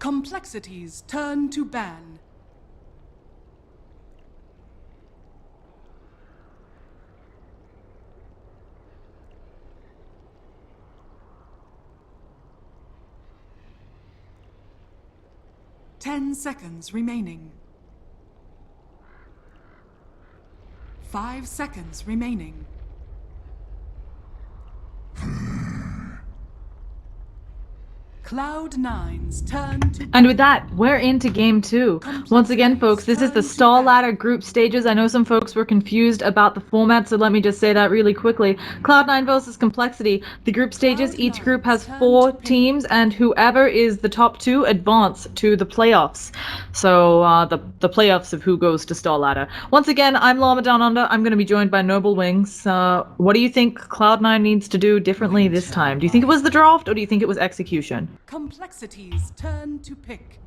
Complexities turn to ban. Ten seconds remaining. 5 seconds remaining. Cloud9's turn to... And with that, we're into game 2. Once again, folks, this is the Starladder group stages. I know some folks were confused about the format, so let me just say that really quickly. Cloud9 versus Complexity. The group stages, each group has 4 teams, and whoever is the top 2 advance to the playoffs. So, the playoffs of who goes to Starladder. Once again, I'm Llama Down Under. I'm going to be joined by Noble Wings. What do you think Cloud9 needs to do differently this time? Do you think it was the draft, or do you think it was execution? Complexities turn to pick.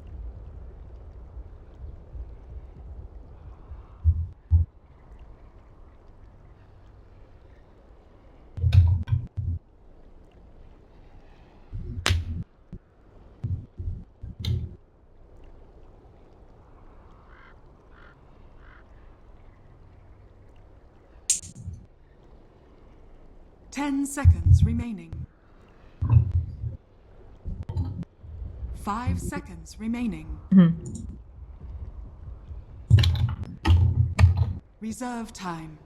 Ten seconds remaining. 5 seconds remaining. Reserve time.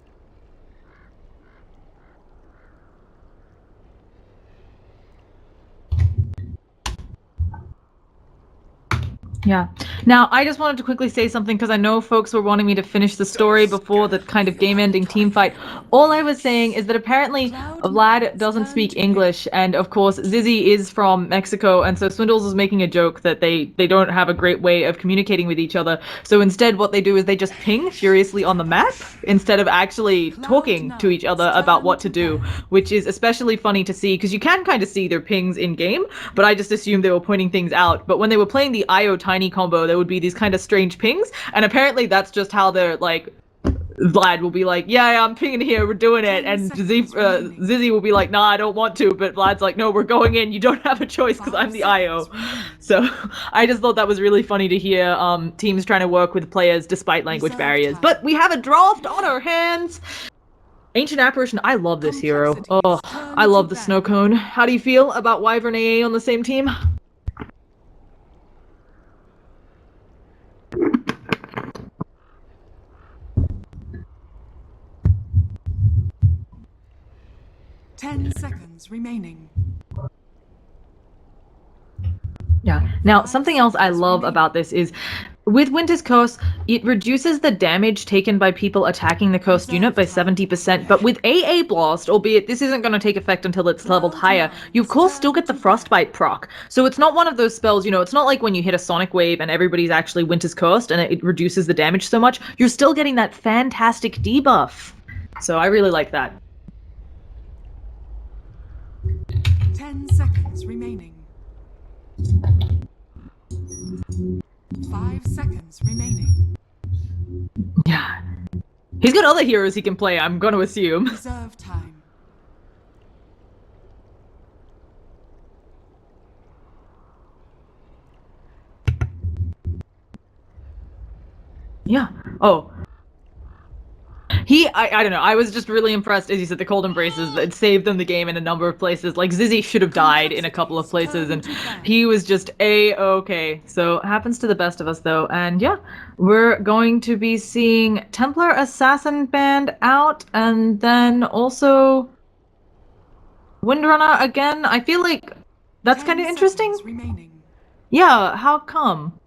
Yeah. Now, I just wanted to quickly say something because I know folks were wanting me to finish the story before the kind of game-ending team fight. All I was saying is that apparently Vlad doesn't speak English, and of course Zizzy is from Mexico, and so Swindles was making a joke that they don't have a great way of communicating with each other. So instead what they do is they just ping furiously on the map instead of actually talking to each other about what to do, which is especially funny to see because you can kind of see their pings in-game, but I just assumed they were pointing things out. But when they were playing the IO Tiny combo, there would be these kind of strange pings, and apparently that's just how they're like. Vlad will be like, yeah, I'm pinging here, we're doing it, and Zizzy will be like, nah, I don't want to, but Vlad's like, no, we're going in, you don't have a choice because I'm the IO. So I just thought that was really funny to hear teams trying to work with players despite language barriers. But we have a draft on our hands! Ancient Apparition, I love this hero. Oh, I love the Snow Cone. How do you feel about Wyvern AA on the same team? Ten seconds remaining. Yeah. Now, something else I love about this is, with Winter's Curse, it reduces the damage taken by people attacking the cursed unit by 70%, but with AA Blast, albeit this isn't going to take effect until it's leveled higher, you of course still get the Frostbite proc. So it's not one of those spells, you know, it's not like when you hit a Sonic Wave and everybody's actually Winter's Cursed and it reduces the damage so much, you're still getting that fantastic debuff. So I really like that. 10 seconds remaining. 5 seconds remaining. Yeah. He's got other heroes he can play, I'm gonna assume. Reserve time. Yeah. Oh. I don't know, I was just really impressed, as you said, the Cold Embraces, that saved them the game in a number of places. Like, Zizzy should have died in a couple of places, and he was just A-okay. So, happens to the best of us, though. And yeah, we're going to be seeing Templar Assassin Band out, and then also Windrunner again. I feel like that's kind of interesting. Remaining. Yeah, how come?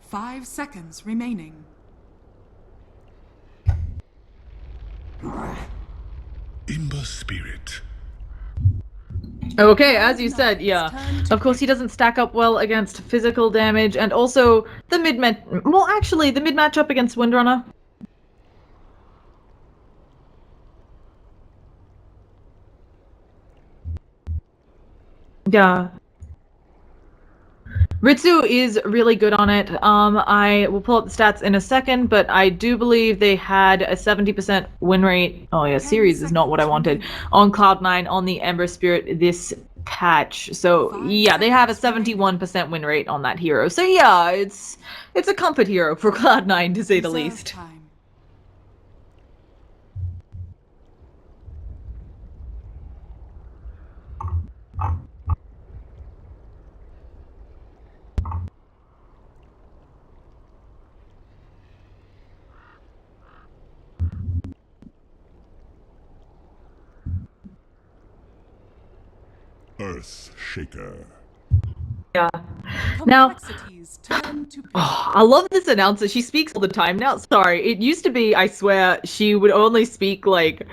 5 seconds remaining. Imba Spirit. Okay, as you said, yeah. Of course, he doesn't stack up well against physical damage, and also the the mid matchup against Windrunner. Yeah. Ritsu is really good on it. I will pull up the stats in a second, but I do believe they had a 70% win rate. Oh yeah, series is not what I wanted. On Cloud9 on the Ember Spirit this catch. So yeah, they have a 71% win rate on that hero. So yeah, it's a comfort hero for Cloud9 to say the Reserve least. time. Earth Shaker. Yeah. Now, Complexities turn to pain. oh, I love this announcer. She speaks all the time now. Sorry, it used to be, I swear, she would only speak like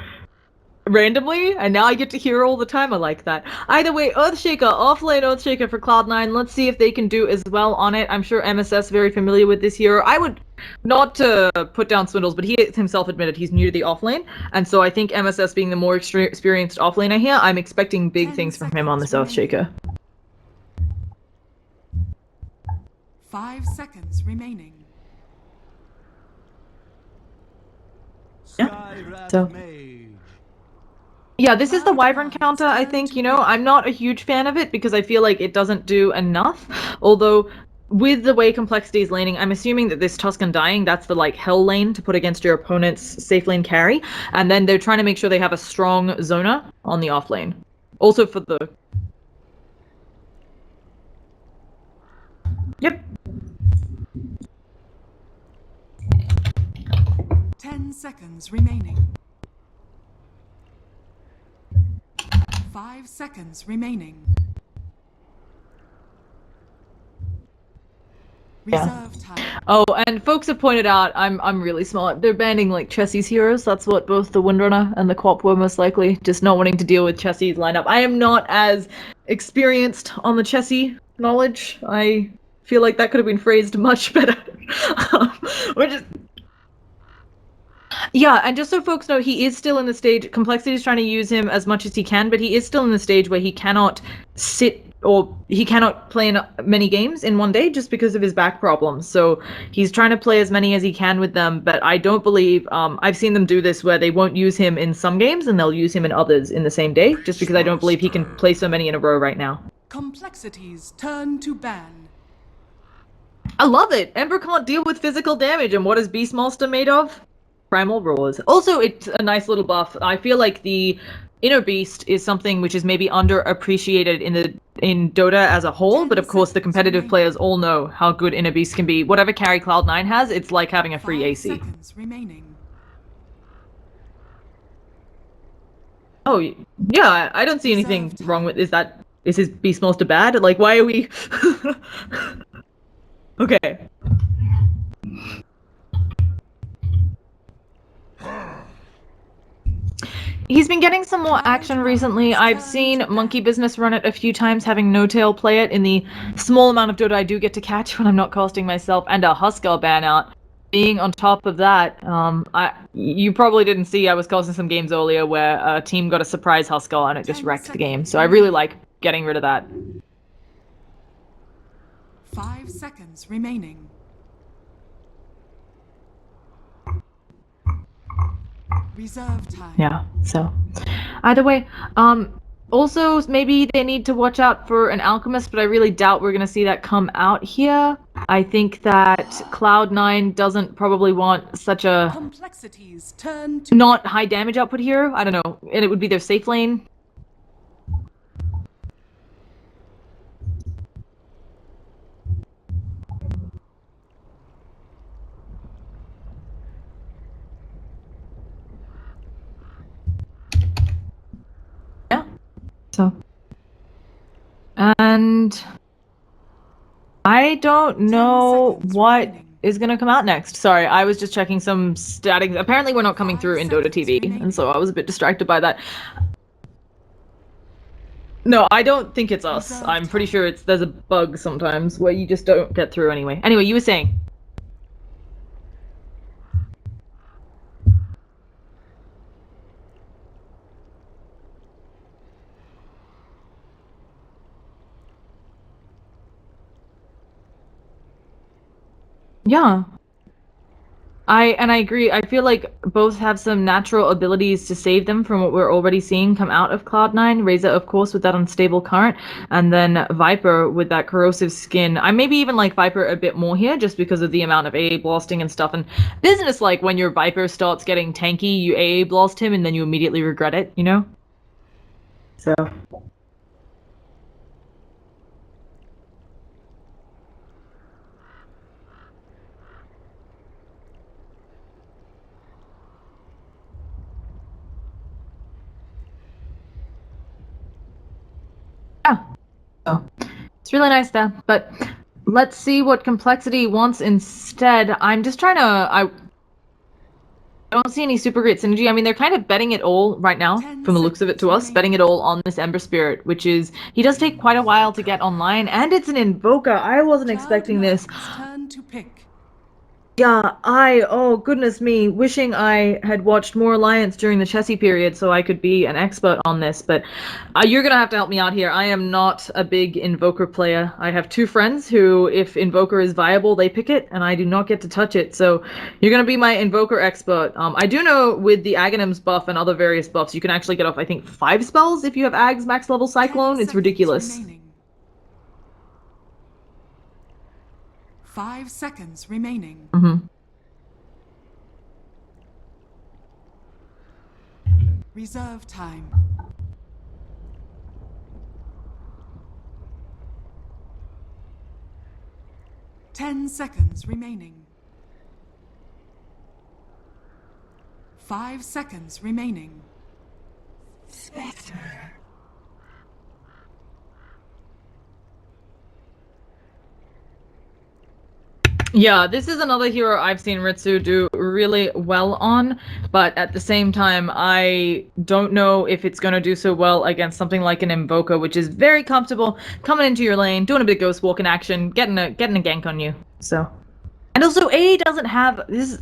randomly, and now I get to hear her all the time. I like that. Either way, Earthshaker, offlane Earthshaker for Cloud9. Let's see if they can do as well on it. I'm sure MSS very familiar with this hero. I would not to put down Swindles, but he himself admitted he's new to the offlane, and so I think MSS being the more experienced offlaner here, I'm expecting big 10 things from him on this seconds Earthshaker. 5 seconds remaining. Yeah. So. Yeah, this is the Wyvern counter, I think. You know, I'm not a huge fan of it because I feel like it doesn't do enough. Although, with the way Complexity is laning, I'm assuming that this Tusk Undying, that's the, like, hell lane to put against your opponent's safe lane carry. And then they're trying to make sure they have a strong Zona on the off lane. Also for the... Yep. 10 seconds remaining. 5 seconds remaining. Reserve time. Oh, and folks have pointed out I'm really smart. They're banning like Chessie's heroes. That's what both the Windrunner and the Quap were most likely. Just not wanting to deal with Chessie's lineup. I am not as experienced on the Chessie knowledge. I feel like that could have been phrased much better. Which is... Yeah, and just so folks know, he is still in the stage. Complexity is trying to use him as much as he can, but he is still in the stage where he cannot sit or he cannot play in many games in one day just because of his back problems. So he's trying to play as many as he can with them, but I don't believe I've seen them do this where they won't use him in some games and they'll use him in others in the same day, just because I don't believe he can play so many in a row right now. Complexities turn to ban. I love it. Ember can't deal with physical damage, and what is Beastmaster made of? Primal Roars. Also, it's a nice little buff. I feel like the Inner Beast is something which is maybe underappreciated in Dota as a whole, but of course the competitive players all know how good Inner Beast can be. Whatever carry Cloud9 has, it's like having a free 5 AC. seconds remaining. Oh, yeah, I don't see anything wrong with... Is his Beastmaster bad? Like, why are we... Okay. He's been getting some more action recently. I've seen Monkey Business run it a few times, having No Tail play it in the small amount of Dota I do get to catch when I'm not casting myself, and a Huskar ban out. Being on top of that, you probably didn't see I was casting some games earlier where a team got a surprise Huskar and it just wrecked the game. So I really like getting rid of that. 5 seconds remaining. Reserve time. Yeah, so either way, also maybe they need to watch out for an alchemist, but I really doubt we're gonna see that come out here. I think that Cloud9 doesn't probably want such a Complexities turn to not high damage output hero. I don't know, and it would be their safe lane. Yeah. So. And I don't know what is going to come out next. Sorry, I was just checking some static. Apparently we're not coming through in Dota TV, and so I was a bit distracted by that. No, I don't think it's us. I'm pretty sure there's a bug sometimes where you just don't get through anyway. Anyway, you were saying. Yeah. I agree. I feel like both have some natural abilities to save them from what we're already seeing come out of Cloud9. Razor, of course, with that unstable current, and then Viper with that corrosive skin. I maybe even like Viper a bit more here, just because of the amount of AA blasting and stuff. And business, like when your Viper starts getting tanky, you AA blast him, and then you immediately regret it. You know. So. Yeah. So it's really nice there, but let's see what Complexity wants instead. I'm just trying to. I don't see any super great synergy. I mean, they're kind of betting it all right now, from the looks of it to us, betting it all on this Ember Spirit, which is he does take quite a while to get online, and it's an Invoker. I wasn't expecting this. Turn to pick. Yeah, oh goodness me, wishing I had watched more Alliance during the Chessie period so I could be an expert on this, but you're gonna have to help me out here. I am not a big Invoker player. I have two friends who, if Invoker is viable, they pick it, and I do not get to touch it, so you're gonna be my Invoker expert. I do know with the Aghanim's buff and other various buffs, you can actually get off, I think, 5 spells if you have Ag's max level Cyclone. It's ridiculous. Remaining. 5 seconds remaining. Reserve time. Ten seconds remaining. 5 seconds remaining. Spectre. Yeah, this is another hero I've seen Ritsu do really well on, but at the same time, I don't know if it's going to do so well against something like an Invoker, which is very comfortable, coming into your lane, doing a bit of Ghost Walk in action, getting a gank on you. So, and also AA doesn't have this.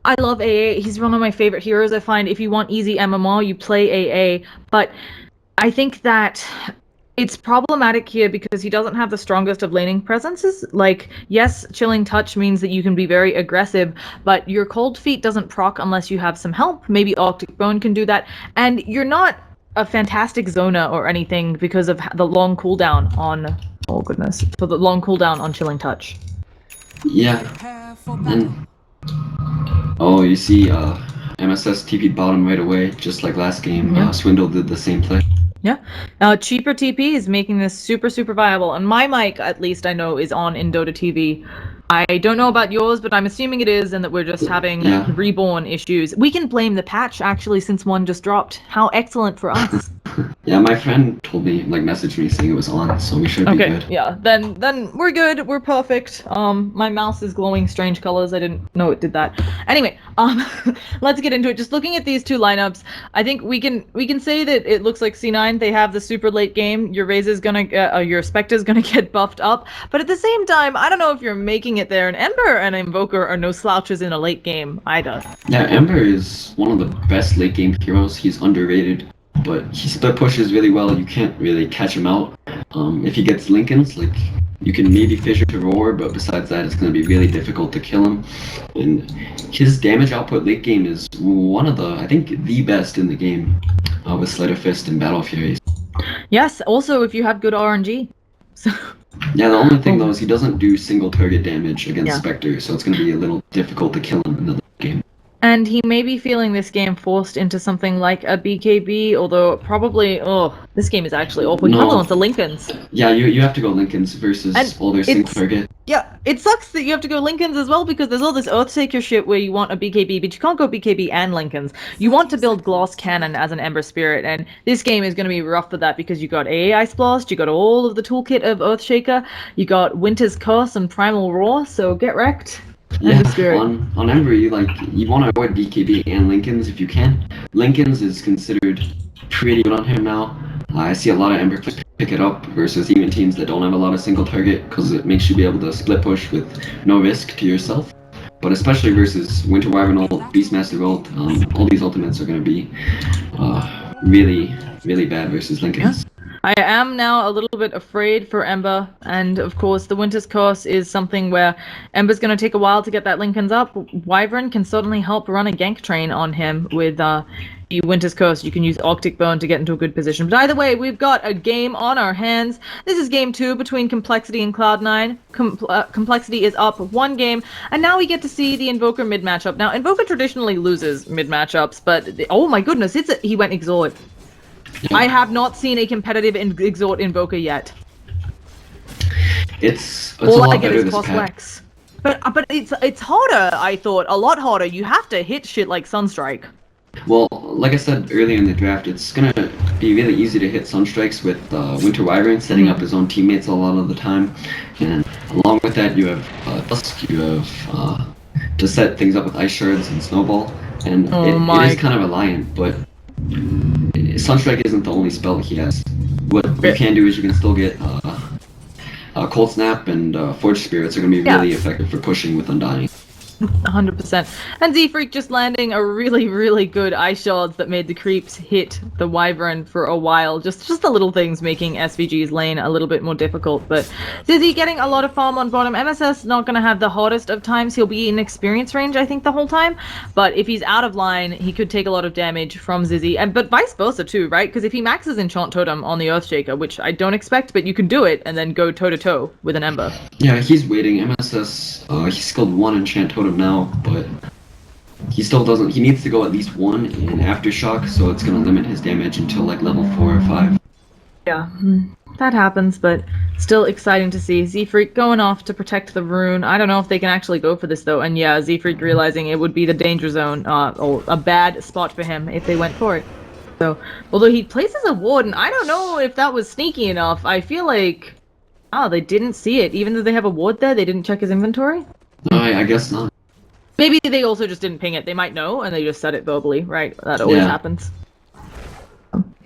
I love AA. He's one of my favorite heroes. I find if you want easy MMR, you play AA, but I think that it's problematic here because he doesn't have the strongest of laning presences. Like, yes, Chilling Touch means that you can be very aggressive, but your Cold Feet doesn't proc unless you have some help. Maybe Arctic Bone can do that. And you're not a fantastic Zona or anything because of the long cooldown on... Oh, goodness. So the long cooldown on Chilling Touch. Yeah. Prepare for battle. Oh, you see, MSS TP'd bottom right away, just like last game. Yeah. Swindle did the same play. Yeah. Cheaper TP is making this super, super viable. And my mic, at least I know, is on in Dota TV. I don't know about yours, but I'm assuming it is, and that we're just having reborn issues. We can blame the patch, actually, since one just dropped. How excellent for us. Yeah, my friend told me, like, messaged me saying it was on, so we should be good. Yeah, then we're good. We're perfect. My mouse is glowing strange colors. I didn't know it did that. Anyway, let's get into it. Just looking at these two lineups, I think we can say that it looks like C9. They have the super late game. Your Razor's gonna, your Spectre's gonna get buffed up. But at the same time, I don't know if you're making it there. An Ember and Invoker are no slouches in a late game either. Yeah, Ember is one of the best late game heroes. He's underrated, but he split pushes really well. You can't really catch him out. If he gets Lincolns, like, you can maybe fissure to roar, but besides that, it's going to be really difficult to kill him. And his damage output late game is one of the, I think, the best in the game, with Sleight of Fist and Battle Furies. Yes, also if you have good RNG. So. Yeah, the only thing though is he doesn't do single target damage against Spectre, so it's going to be a little difficult to kill him in the late game. And he may be feeling this game forced into something like a BKB, although probably, this game is actually awful. He probably wants the Lincolns. Yeah, you have to go Lincolns versus all their single target. Yeah, it sucks that you have to go Lincolns as well, because there's all this Earthshaker shit where you want a BKB, but you can't go BKB and Lincolns. You want to build Glass Cannon as an Ember Spirit, and this game is going to be rough for that, because you got AA Ice Blast, you got all of the toolkit of Earthshaker, you got Winter's Curse and Primal Roar, so get wrecked. Yeah, on Ember, you want to avoid BKB and Lincolns if you can. Lincolns is considered pretty good on him now. I see a lot of Ember pick it up versus even teams that don't have a lot of single target, because it makes you be able to split push with no risk to yourself. But especially versus Winter Wyvern ult, Beastmaster ult, all these ultimates are going to be really, really bad versus Lincolns. Yeah. I am now a little bit afraid for Ember, and of course the Winter's Curse is something where Ember's going to take a while to get that Lincoln's up. Wyvern can certainly help run a gank train on him with the Winter's Curse. You can use Arctic Burn to get into a good position. But either way, we've got a game on our hands. This is game 2 between Complexity and Cloud9. Complexity is up 1 game, and now we get to see the Invoker mid matchup. Now, Invoker traditionally loses mid matchups, but oh my goodness, he went Exort. I have not seen a competitive Exort Invoker yet. It's All a lot I get better is this cross pack. wax. But it's harder, I thought. A lot harder. You have to hit shit like Sunstrike. Well, like I said earlier in the draft, it's gonna be really easy to hit Sunstrikes with Winter Wyvern setting up his own teammates a lot of the time. And along with that, you have Dusk, you have to set things up with Ice Shards and Snowball. And it is kind of reliant, but Sunstrike isn't the only spell he has. What you can do is you can still get Cold Snap and Forge Spirits are going to be really effective for pushing with Undying. 100%. And Z-Freak just landing a really, really good Ice Shards that made the creeps hit the Wyvern for a while. Just the little things making SVG's lane a little bit more difficult. But Zizzy getting a lot of farm on bottom. MSS not going to have the hardest of times. He'll be in experience range, I think, the whole time. But if he's out of line, he could take a lot of damage from Zizzy. But vice versa too, right? Because if he maxes Enchant Totem on the Earthshaker, which I don't expect, but you can do it, and then go toe-to-toe with an Ember. Yeah, he's waiting. MSS, he's skilled 1 Enchant Totem now, but he still doesn't. He needs to go at least 1 in Aftershock, so it's going to limit his damage until like level 4 or 5. Yeah, that happens, but still exciting to see. Z-Freak going off to protect the rune. I don't know if they can actually go for this though, and yeah, Z-Freak realizing it would be the danger zone, or a bad spot for him if they went for it. So, although he places a ward, and I don't know if that was sneaky enough. I feel like, they didn't see it. Even though they have a ward there, they didn't check his inventory? I guess not. Maybe they also just didn't ping it. They might know, and they just said it verbally, right? That always happens.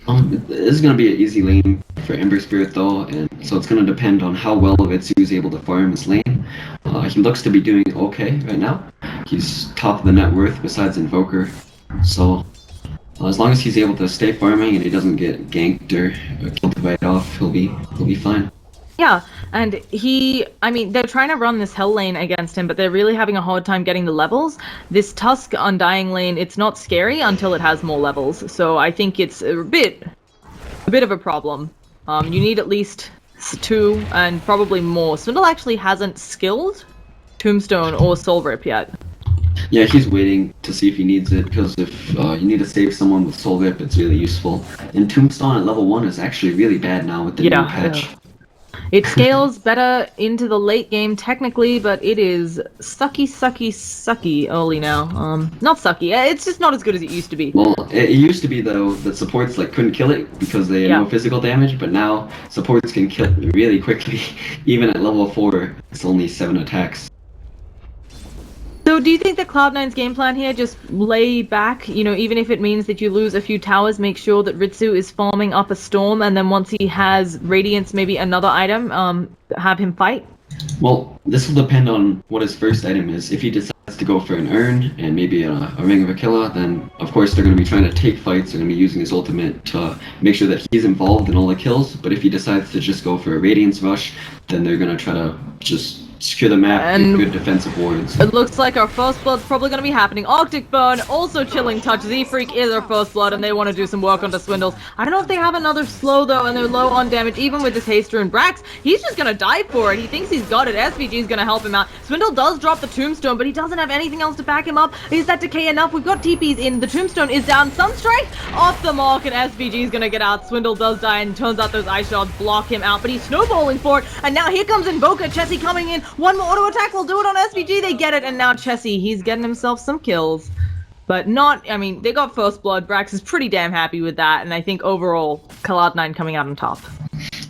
This is going to be an easy lane for Ember Spirit though, and so it's going to depend on how well Vitsu is able to farm his lane. He looks to be doing okay right now. He's top of the net worth besides Invoker, so as long as he's able to stay farming and he doesn't get ganked or killed right off, he'll be fine. Yeah, and they're trying to run this hell lane against him, but they're really having a hard time getting the levels. This Tusk Undying lane, it's not scary until it has more levels, so I think it's a bit of a problem. You need at least 2 and probably more. Swindle actually hasn't skilled Tombstone or Soul Rip yet. Yeah, he's waiting to see if he needs it, because if you need to save someone with Soul Rip, it's really useful. And Tombstone at level 1 is actually really bad now with the new patch. Yeah. It scales better into the late game technically, but it is sucky early now. Not sucky. It's just not as good as it used to be. Well, it used to be though that supports couldn't kill it because they had no physical damage, but now supports can kill it really quickly. Even at level 4, it's only 7 attacks. So do you think that Cloud9's game plan here, just lay back, even if it means that you lose a few towers, make sure that Ritsu is farming up a storm, and then once he has Radiance, maybe another item, have him fight? Well, this will depend on what his first item is. If he decides to go for an Urn and maybe a Ring of Aquila, then of course they're going to be trying to take fights, they're going to be using his ultimate to make sure that he's involved in all the kills, but if he decides to just go for a Radiance Rush, then they're going to try to just secure the map with good defensive wards. It looks like our first blood's probably going to be happening. Arctic Burn, also Chilling Touch. Z-Freak is our first blood, and they want to do some work onto Swindles. I don't know if they have another slow, though, and they're low on damage, even with this Haste Rune. Brax, he's just going to die for it. He thinks he's got it. SVG's going to help him out. Swindle does drop the Tombstone, but he doesn't have anything else to back him up. Is that decay enough? We've got TPs in. The Tombstone is down. Sunstrike off the mark, and SVG's going to get out. Swindle does die, and turns out those Ice Shards block him out, but he's snowballing for it, and now here comes Invoker. Chessie coming in. One more auto attack will do it on SVG. They get it, and now Chessie, he's getting himself some kills. But they got first blood. Brax is pretty damn happy with that, and I think overall, Cloud9 coming out on top.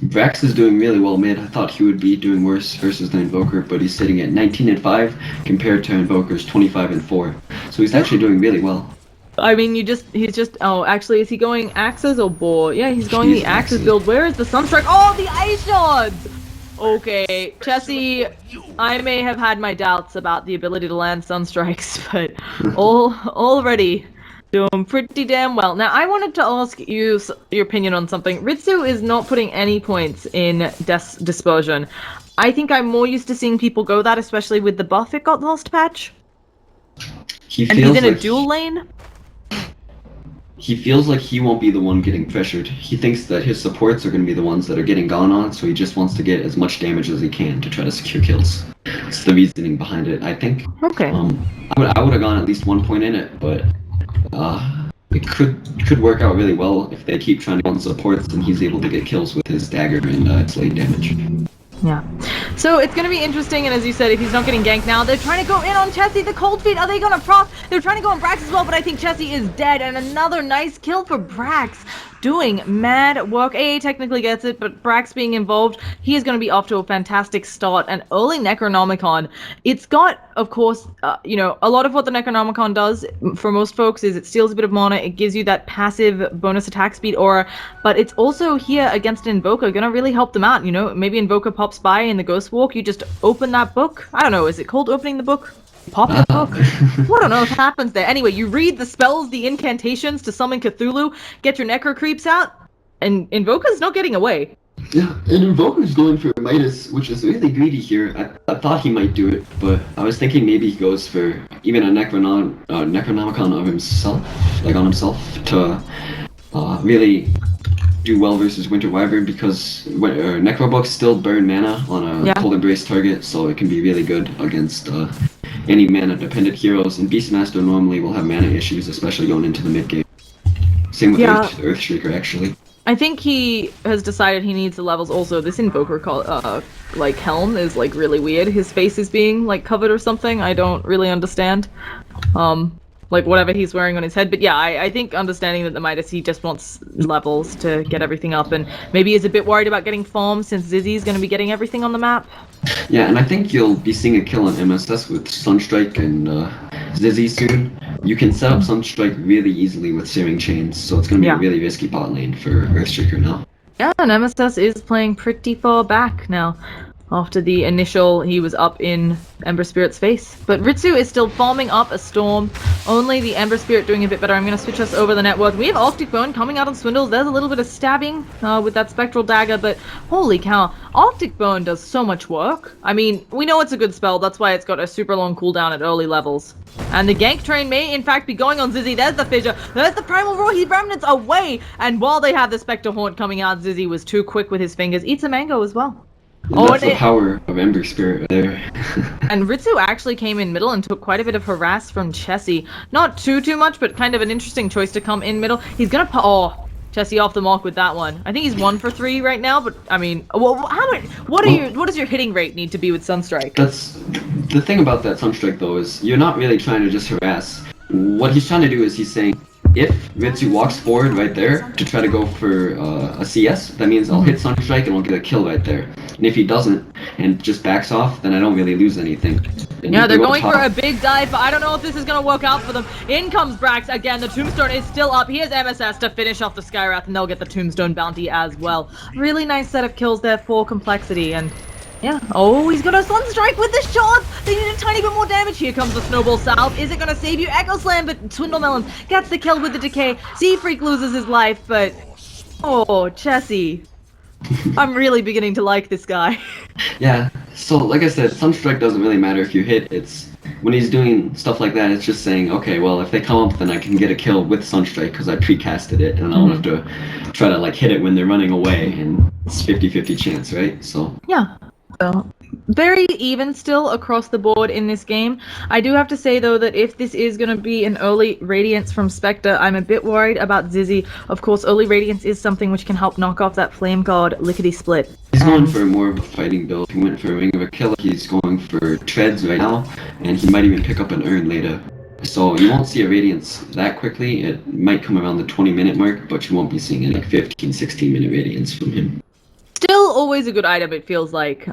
Brax is doing really well mid. I thought he would be doing worse versus the Invoker, but he's sitting at 19-5 compared to Invoker's 25-4. So he's actually doing really well. Actually, is he going Axes or Boar? Yeah, he's going the Axes build. Where is the Sunstrike? Oh, the Ice Shards! Okay, Chessie, I may have had my doubts about the ability to land Sunstrikes, but already Doing pretty damn well. Now, I wanted to ask you your opinion on something. Ritsu is not putting any points in Dispersion. I think I'm more used to seeing people go that, especially with the buff it got last patch. He And feels he's in like a dual lane. he feels like he won't be the one getting pressured. He thinks that his supports are going to be the ones that are getting gone on, so he just wants to get as much damage as he can to try to secure kills. It's the reasoning behind it, I think. Okay. I would have gone at least 1 point in it, but it could work out really well if they keep trying to go on supports and he's able to get kills with his dagger and its lane damage. Yeah. So it's going to be interesting, and as you said, if he's not getting ganked now, they're trying to go in on Chessie. The cold feet, are they going to proc? They're trying to go on Brax as well, but I think Chessie is dead, and another nice kill for Brax. Doing mad work. AA technically gets it, but Brax being involved, he is going to be off to a fantastic start. And early Necronomicon, it's got, of course, you know, a lot of what the Necronomicon does for most folks is it steals a bit of mana, it gives you that passive bonus attack speed aura, but it's also here against Invoker going to really help them out, you know? Maybe Invoker pops by in the Ghost Walk, you just open that book. I don't know, is it called opening the book? Pop that book? I don't know what happens there. Anyway, you read the spells, the incantations to summon Cthulhu, get your Necro creeps out, and Invoker's not getting away. Yeah, and Invoker's going for Midas, which is really greedy here. I thought he might do it, but I was thinking maybe he goes for even a Necronomicon of himself, like on himself, to really do well versus Winter Wyvern, because Necrobooks still burn mana on a Cold Embrace target, so it can be really good against any mana-dependent heroes, and Beastmaster normally will have mana issues, especially going into the mid-game. Same with Earthshaker, actually. I think he has decided he needs the levels also. This Invoker like helm is like really weird. His face is being like covered or something. I don't really understand. Like whatever he's wearing on his head. But yeah, I think understanding that the Midas, he just wants levels to get everything up, and maybe is a bit worried about getting farm since Zizzy's going to be getting everything on the map. Yeah, and I think you'll be seeing a kill on MSS with Sunstrike and Zizzy soon. You can set up Sunstrike really easily with Searing Chains, so it's going to be a really risky bot lane for Earthshaker now. Yeah, and MSS is playing pretty far back now. After the initial, he was up in Ember Spirit's face. But Ritsu is still farming up a Storm. Only the Ember Spirit doing a bit better. I'm going to switch us over the network. We have Arctic Bone coming out on Swindles. There's a little bit of stabbing with that Spectral Dagger, but holy cow. Arctic Bone does so much work. I mean, we know it's a good spell. That's why it's got a super long cooldown at early levels. And the gank train may, in fact, be going on Zizzy. There's the Fissure. There's the Primal Roar. He remnants away. And while they have the Spectre Haunt coming out, Zizzy was too quick with his fingers. Eats a mango as well. And that's the power of Ember Spirit there. And Ritsu actually came in middle and took quite a bit of harass from Chessie. Not too much, but kind of an interesting choice to come in middle. He's gonna put Chessie off the mark with that one. I think he's 1 for 3 right now, but I mean, well, what does your hitting rate need to be with Sunstrike? That's the thing about that Sunstrike though, is you're not really trying to just harass. What he's trying to do is he's saying, if Ritsu walks forward right there to try to go for a CS, that means I'll hit Sunstrike and I'll get a kill right there. And if he doesn't and just backs off, then I don't really lose anything. And yeah, they're going for a big dive, but I don't know if this is going to work out for them. In comes Brax again. The Tombstone is still up. He has MSS to finish off the Skywrath, and they'll get the Tombstone bounty as well. Really nice set of kills there for Complexity, and yeah. Oh, he's got a Sunstrike with the shot! They need a tiny bit more damage. Here comes the Snowball Salve. Is it going to save you? Echo Slam, but Swindlemelon gets the kill with the Decay. Sea Freak loses his life, but oh, Chessie. I'm really beginning to like this guy. Yeah, so like I said, Sunstrike doesn't really matter if you hit. It's when he's doing stuff like that, it's just saying, okay, well, if they come up, then I can get a kill with Sunstrike because I precasted it, and I don't have to try to like hit it when they're running away, and it's 50-50 chance, right? So yeah. So, very even still across the board in this game. I do have to say, though, that if this is going to be an early Radiance from Spectre, I'm a bit worried about Zizzy. Of course, early Radiance is something which can help knock off that Flame Guard lickety-split. He's going for more of a fighting build. He went for Ring of Achilles. He's going for Treads right now, and he might even pick up an Urn later. So you won't see a Radiance that quickly. It might come around the 20-minute mark, but you won't be seeing any 15-16-minute Radiance from him. Still always a good item, it feels like.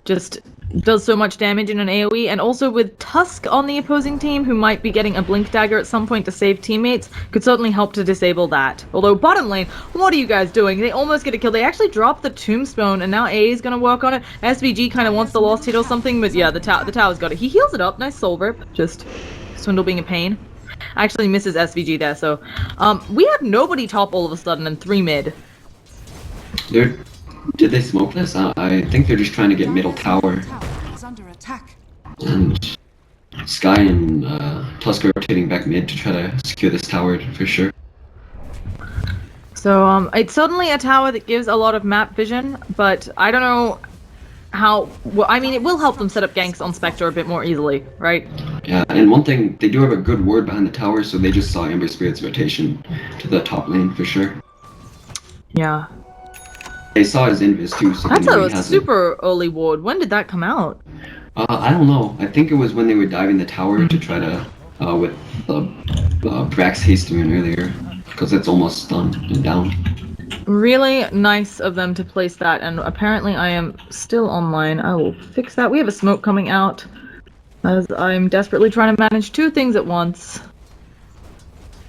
Just does so much damage in an AoE, and also with Tusk on the opposing team, who might be getting a Blink Dagger at some point to save teammates, could certainly help to disable that. Although bottom lane, what are you guys doing? They almost get a kill. They actually dropped the Tombstone, and now A is gonna work on it. SVG kind of wants the Lost Hit or something, but yeah, the tower's got it. He heals it up. Nice soul rip. Just Swindle being a pain. Actually misses SVG there, so... we have nobody top all of a sudden and 3 mid. Did they smoke this? I think they're just trying to get middle tower. Is under attack. And Sky and Tusk are rotating back mid to try to secure this tower for sure. So, it's suddenly a tower that gives a lot of map vision, but I don't know how... Well, I mean, it will help them set up ganks on Spectre a bit more easily, right? Yeah, and one thing, they do have a good ward behind the tower, so they just saw Ember Spirit's rotation to the top lane for sure. Yeah. They saw his invis too, so That's they know he a has super early ward. When did that come out? I don't know. I think it was when they were diving the tower to try to, with Brax Hasteman earlier, because it's almost done and down. Really nice of them to place that, and apparently I am still online. I will fix that. We have a smoke coming out, as I'm desperately trying to manage 2 things at once.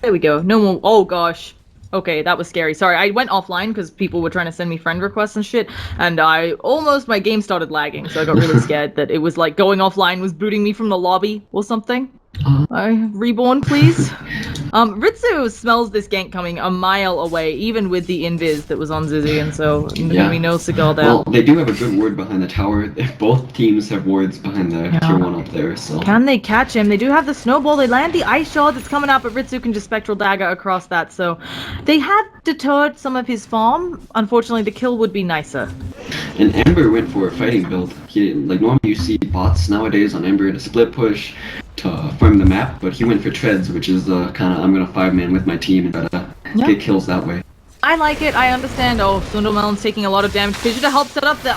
There we go. No more. Oh gosh. Okay, that was scary. Sorry, I went offline because people were trying to send me friend requests and shit, and my game started lagging, so I got really scared that it was like going offline was booting me from the lobby or something. Reborn, please. Ritsu smells this gank coming a mile away, even with the invis that was on Zizzy, and so Yeah. we know Seagal there. Well, they do have a good ward behind the tower. Both teams have wards behind the tier 1 up there, so... Can they catch him? They do have the snowball. They land the ice shard that's coming out, but Ritsu can just spectral dagger across that, so they have deterred some of his farm. Unfortunately, the kill would be nicer. And Ember went for a fighting build. Normally you see bots nowadays on Ember to split push, to farm the map, but he went for treads, which is kind of, I'm gonna 5-man with my team and try to get kills that way. I like it, I understand. Oh, Swindlemelon's taking a lot of damage. Fissure to help set up the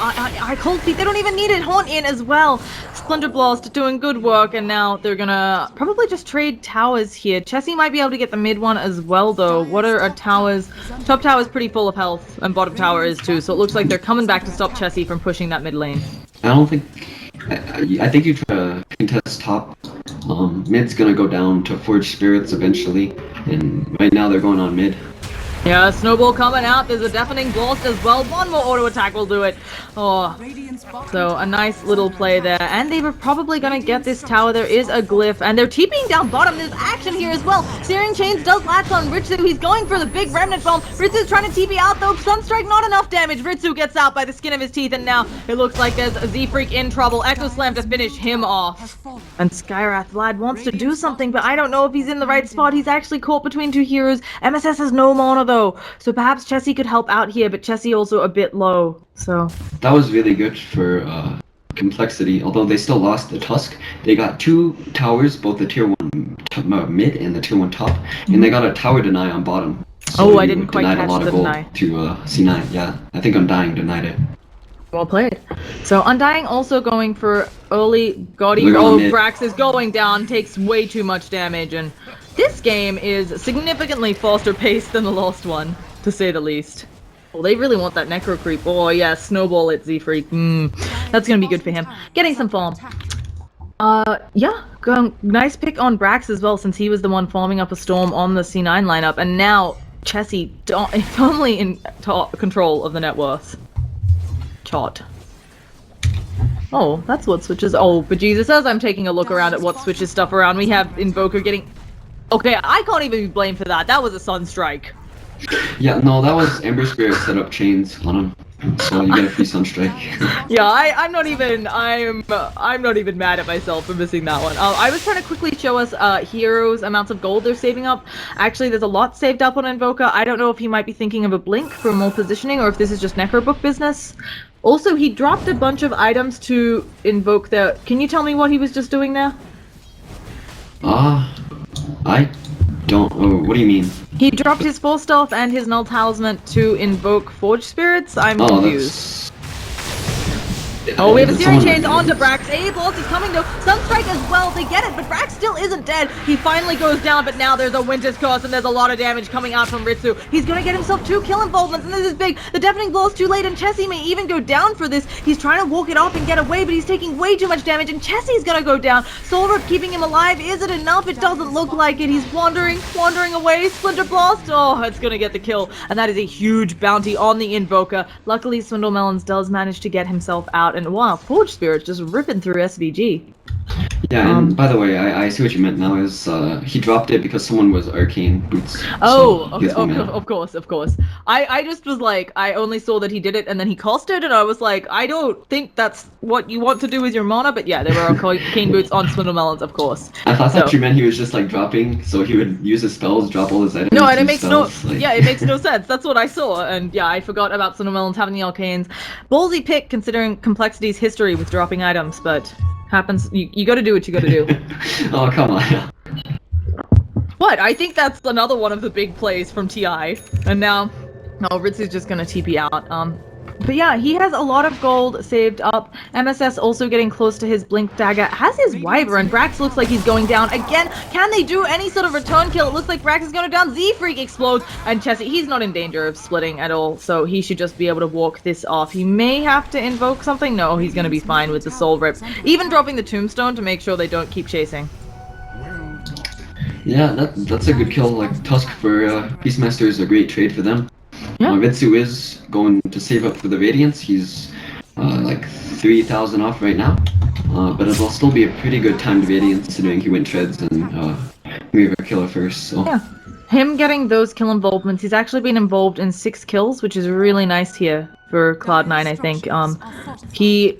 cold feet. They don't even need it. Haunt in as well. Splinter Blast doing good work, and now they're gonna probably just trade towers here. Chessie might be able to get the mid one as well, though. What are our towers? Top tower is pretty full of health, and bottom tower is too, so it looks like they're coming back to stop Chessie from pushing that mid lane. I don't think... I think you try to contest top. Mid's gonna go down to Forged Spirits eventually, and right now they're going on mid. Yeah, snowball coming out. There's a deafening blast as well. One more auto attack will do it. Oh, so a nice little play there. And they were probably going to get this tower. There is a glyph, and they're TPing down bottom. There's action here as well. Searing Chains does latch on Ritsu. He's going for the big remnant bomb. Ritsu's trying to TP out, though. Sunstrike, not enough damage. Ritsu gets out by the skin of his teeth, and now it looks like there's a Z-Freak in trouble. Echo Slam to finish him off. And Skyrath Vlad wants to do something, but I don't know if he's in the right spot. He's actually caught between 2 heroes. MSS has no mana, though, so perhaps Chessie could help out here, but Chessie also a bit low, so... That was really good for complexity, although they still lost the Tusk. They got 2 towers, both the tier 1 mid and the tier 1 top, and they got a tower deny on bottom. So I didn't quite catch the deny. To C9, yeah. I think Undying denied it. Well played. So Undying also going for early Gaudy. Oh, Brax is going down, takes way too much damage, and this game is significantly faster paced than the last one, to say the least. Well, they really want that Necro Creep. Oh yeah, snowball it, Z-Freak. That's gonna be good for him. Getting some farm. Yeah, nice pick on Brax as well, since he was the one farming up a storm on the C9 lineup, and now Chessie firmly in control of the net worth. Chot. Oh, that's what switches. Oh, but Jesus, as I'm taking a look around at what switches stuff around, we have Invoker getting... Okay, I can't even be blamed for that. That was a Sunstrike. Yeah, no, that was Ember Spirit set up chains on him, so you get a free Sunstrike. Yeah, I'm not even mad at myself for missing that one. I was trying to quickly show us heroes amounts of gold they're saving up. Actually, there's a lot saved up on Invoker. I don't know if he might be thinking of a blink for more positioning, or if this is just Necrobook business. Also, he dropped a bunch of items to invoke the... Can you tell me what he was just doing there? I don't... what do you mean? He dropped his 4 stealth and his null talisman to invoke Forged Spirits? I'm confused. Oh, we have a Searing Chains onto Brax. A-Blast is coming though. Sunstrike as well. They get it, but Brax still isn't dead. He finally goes down, but now there's a Winter's Curse and there's a lot of damage coming out from Ritsu. He's gonna get himself 2 kill involvements, and this is big. The Deafening Blow is too late, and Chessie may even go down for this. He's trying to walk it off and get away, but he's taking way too much damage, and Chessie's gonna go down. Soul Rip keeping him alive. Is it enough? It doesn't look like it. He's wandering away. Splinter Blast. Oh, it's gonna get the kill, and that is a huge bounty on the Invoker. Luckily, Swindlemelons does manage to get himself out, and wow, Forged Spirit's just ripping through SVG. Yeah, and by the way, I see what you meant now is he dropped it because someone was arcane boots. Oh, so he okay, was going out. of course, of course. I just was like, I only saw that he did it and then he costed, and I was like, I don't think that's what you want to do with your mana, but yeah, there were arcane boots on Swindle Melons, of course. I thought So- you meant he was just like dropping, so he would use his spells, drop all his items. No, and it use makes no, spells, like... yeah, it makes no sense. That's what I saw, and yeah, I forgot about Swindle Melons having the arcanes. Ballsy pick considering Complexity's history with dropping items, but happens. You got to do what you got to do. Oh, come on. What? I think that's another one of the big plays from TI. And now, oh, Ritsu's just gonna TP out. But yeah, he has a lot of gold saved up. MSS also getting close to his Blink Dagger. Has his Wyvern. Brax looks like he's going down again. Can they do any sort of return kill? It looks like Brax is going down. Z-Freak explodes. And Chessie, he's not in danger of splitting at all, so he should just be able to walk this off. He may have to invoke something. No, he's going to be fine with the Soul Rip. Even dropping the Tombstone to make sure they don't keep chasing. Yeah, that's a good kill. Like, Tusk for Beastmaster is a great trade for them. Yeah. Ritsu is going to save up for the Radiance. He's like 3,000 off right now. But it'll still be a pretty good timed Radiance considering he went Treads and Reaver Killer first. So. Yeah. Him getting those kill involvements, he's actually been involved in 6 kills, which is really nice here for Cloud9, I think. He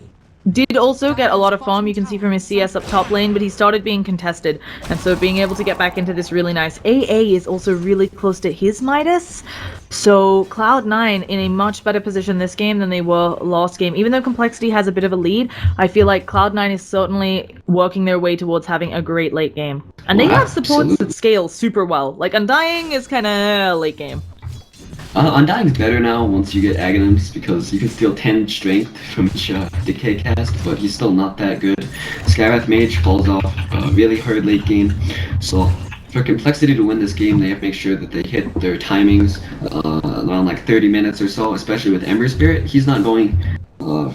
did also get a lot of farm, you can see from his CS up top lane, but he started being contested, and so being able to get back into this really nice. AA is also really close to his Midas, so Cloud9 in a much better position this game than they were last game. Even though Complexity has a bit of a lead, I feel like Cloud9 is certainly working their way towards having a great late game. And they have supports that scale super well. Like Undying is kind of late game. Undying's better now once you get Aghanims because you can steal 10 strength from each decay cast, but he's still not that good. Skywrath Mage falls off really hard late game, so for Complexity to win this game, they have to make sure that they hit their timings around like 30 minutes or so, especially with Ember Spirit. He's not going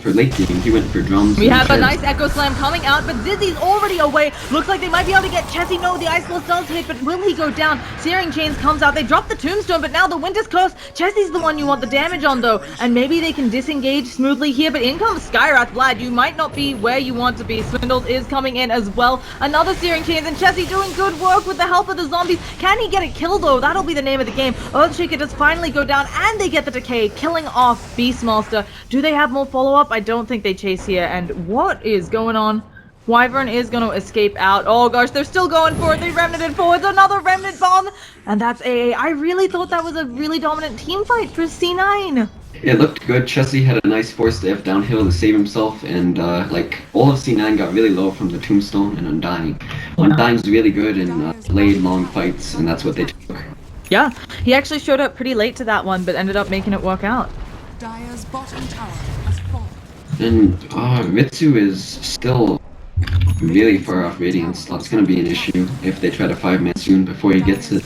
for late game, he went for drums. We have a nice Echo Slam coming out, but Zizzy's already away. Looks like they might be able to get Chessie. No, the Ice Pulse does hit, but will he go down? Searing Chains comes out. They drop the Tombstone, but now the Winter's Curse. Chessie's the one you want the damage on, though. And maybe they can disengage smoothly here, but in comes Skywrath. Vlad, you might not be where you want to be. Swindles is coming in as well. Another Searing Chains, and Chessie doing good work with the help of the zombies. Can he get a kill, though? That'll be the name of the game. Earthshaker does finally go down, and they get the Decay, killing off Beastmaster. Do they have more follow-up? I don't think they chase here, and what is going on? Wyvern is going to escape out. Oh gosh, they're still going for it. They remnanted forwards, another remnant bomb, and that's AA. I really thought that was a really dominant team fight for C9. It looked good. Chessie had a nice force dive downhill to save himself, and like all of C9 got really low from the Tombstone and Undying. Undying's really good in late long fights, and that's what they took. Yeah, he actually showed up pretty late to that one, but ended up making it work out. Dire's bottom tower has fallen. And Ritsu is still really far off Radiance. That's going to be an issue if they try to 5-man soon before he gets it.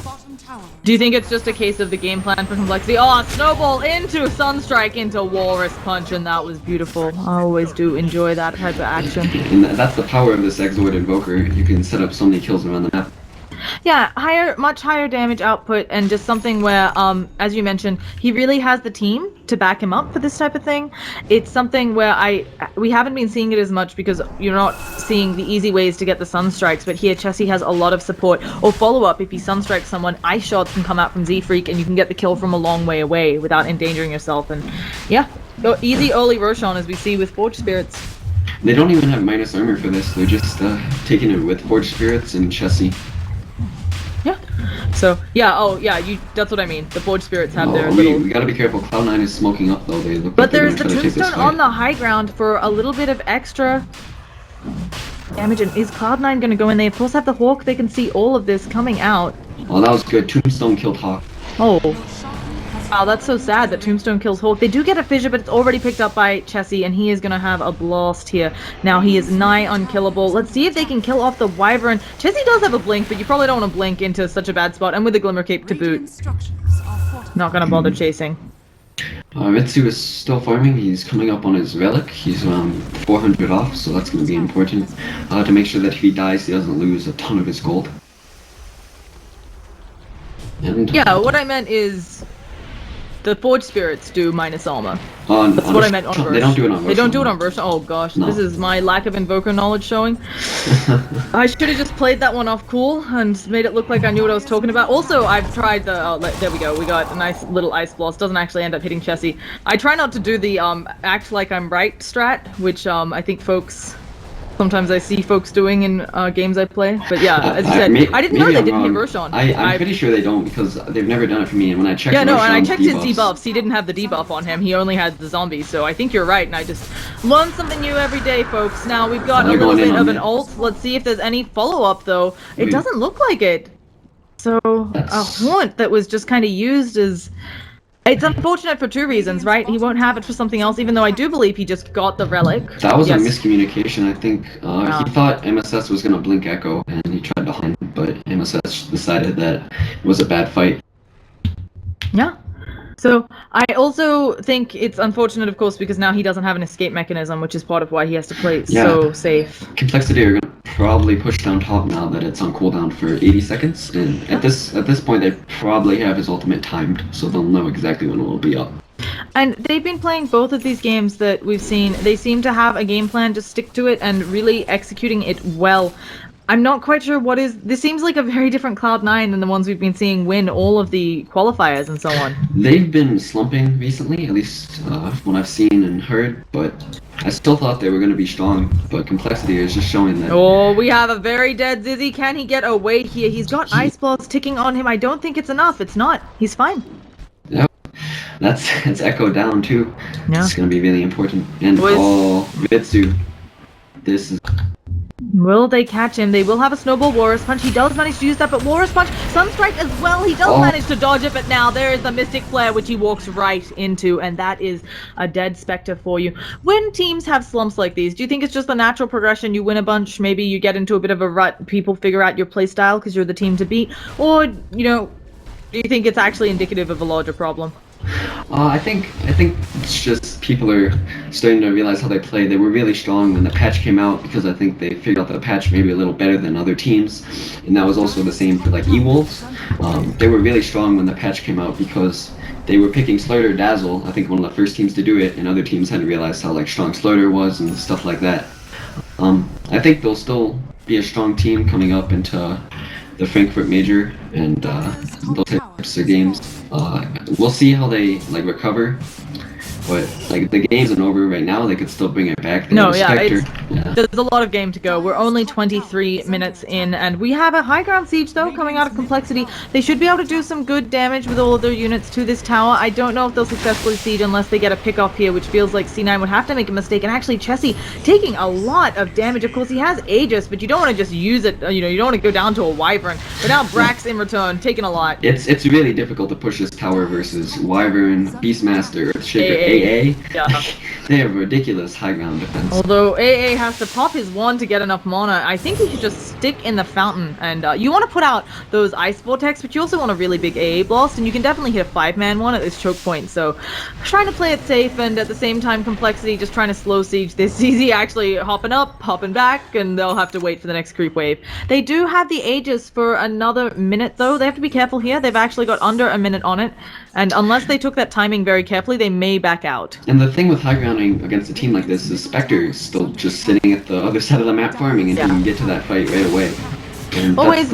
Do you think it's just a case of the game plan for Complexity? Oh, Snowball into Sunstrike into Walrus Punch, and that was beautiful. I always do enjoy that type of action. And that's the power of this Exort Invoker. You can set up so many kills around the map. Yeah, much higher damage output, and just something where, as you mentioned, he really has the team to back him up for this type of thing. It's something where we haven't been seeing it as much because you're not seeing the easy ways to get the Sunstrikes, but here Chessie has a lot of support, or follow-up if he Sunstrikes someone. Ice shots can come out from Z-Freak, and you can get the kill from a long way away without endangering yourself, and yeah, easy early Roshan as we see with Forge Spirits. They don't even have minus armor for this, they're just taking it with Forge Spirits and Chessie. Yeah. So, yeah, that's what I mean. The Forge Spirits have their little... We gotta be careful. Cloud9 is smoking up, though. They look but like they're there's the gonna try to take this Tombstone fight. on the high ground for a little bit of extra damage. And is Cloud9 gonna go in? They, of course, have the Hawk. They can see all of this coming out. Oh, that was good. Tombstone killed Hawk. Oh. Wow, that's so sad that Tombstone kills Hawk. They do get a fissure, but it's already picked up by Chessie, and he is going to have a blast here. Now he is nigh unkillable. Let's see if they can kill off the Wyvern. Chessie does have a blink, but you probably don't want to blink into such a bad spot, and with the Glimmer Cape to boot. Not going to bother chasing. Ritsu is still farming. He's coming up on his relic. He's around 400 off, so that's going to be important to make sure that if he dies, he doesn't lose a ton of his gold. And, yeah, what I meant is... the Forge Spirits do minus armor. That's what I meant on Verse. They don't do it on Verse. They don't do it on Verse. Oh gosh, No. this is my lack of Invoker knowledge showing. I should have just played that one off cool and made it look like I knew what I was talking about. Also, I've tried the, there we go, we got a nice little Ice Blast. Doesn't actually end up hitting Chessie. I try not to do the act like I'm right strat, which I think sometimes I see folks doing in games I play. But yeah, as you said, I didn't know they didn't hit Roshan. I'm pretty sure they don't because they've never done it for me. And when I checked, yeah, no, and I Roshan's checked his debuffs. He didn't have the debuff on him. He only had the zombies. So I think you're right, and I just learn something new every day, folks. Now we've got a little bit of an ult. Let's see if there's any follow-up, though. It doesn't look like it. So a haunt that was just kind of used as. It's unfortunate for two reasons, right? He won't have it for something else, even though I do believe he just got the relic. That was a miscommunication, I think. He thought MSS was going to blink Echo, and he tried to hunt, but MSS decided that it was a bad fight. Yeah. So I also think it's unfortunate, of course, because now he doesn't have an escape mechanism, which is part of why he has to play so safe. Complexity are going to probably push down top now that it's on cooldown for 80 seconds, and at this point they probably have his ultimate timed, so they'll know exactly when it will be up. And they've been playing both of these games that we've seen. They seem to have a game plan, just stick to it, and really executing it well. I'm not quite sure what is. This seems like a very different Cloud9 than the ones we've been seeing win all of the qualifiers and so on. They've been slumping recently, at least what I've seen and heard, but I still thought they were going to be strong, but Complexity is just showing that. Oh, we have a very dead Zizzy. Can he get away here? He's got Ice Balls ticking on him. I don't think it's enough. It's not. He's fine. Yep. It's Echo down too. Yeah. It's going to be really important. And Ritsu. This is... Will they catch him? They will have a Snowball Walrus Punch. He does manage to use that, but Walrus Punch, Sunstrike as well. He does manage to dodge it, but now there is the Mystic Flare, which he walks right into, and that is a dead Spectre for you. When teams have slumps like these, do you think it's just the natural progression? You win a bunch, maybe you get into a bit of a rut, people figure out your playstyle because you're the team to beat? Or, you know, do you think it's actually indicative of a larger problem? I think it's just people are starting to realize how they play. They were really strong when the patch came out because I think they figured out the patch maybe a little better than other teams, and that was also the same for like E-Wolves. They were really strong when the patch came out because they were picking Slurter Dazzle, I think one of the first teams to do it, and other teams hadn't realized how like strong Slurter was and stuff like that. I think they'll still be a strong team coming up into the Frankfurt Major and those types of games. We'll see how they like recover, but like the game isn't over right now. They could still bring it back. There's a lot of game to go. We're only 23 minutes in, and we have a high ground siege though coming out of Complexity. They should be able to do some good damage with all of their units to this tower. I don't know if they'll successfully siege unless they get a pick off here, which feels like C9 would have to make a mistake. And actually Chessie taking a lot of damage. Of course he has Aegis, but you don't want to just use it, you know, you don't want to go down to a Wyvern. But now Brax in return taking a lot. It's really difficult to push this tower versus Wyvern, Beastmaster, Earthshaker, AA. Yeah. They have ridiculous high ground defense. Although AA has to pop his wand to get enough mana, I think he should just stick in the fountain. And you want to put out those Ice Vortex, but you also want a really big AA blast, and you can definitely hit a 5-man one at this choke point. So trying to play it safe, and at the same time Complexity just trying to slow siege this. ZZ actually hopping up, hopping back, and they'll have to wait for the next creep wave. They do have the Aegis for another minute though. They have to be careful here. They've actually got under a minute on it, and unless they took that timing very carefully, they may back out. And the thing with high grounding against a team like this is Spectre is still just sitting at the other side of the map farming, and you can get to that fight right away. And that's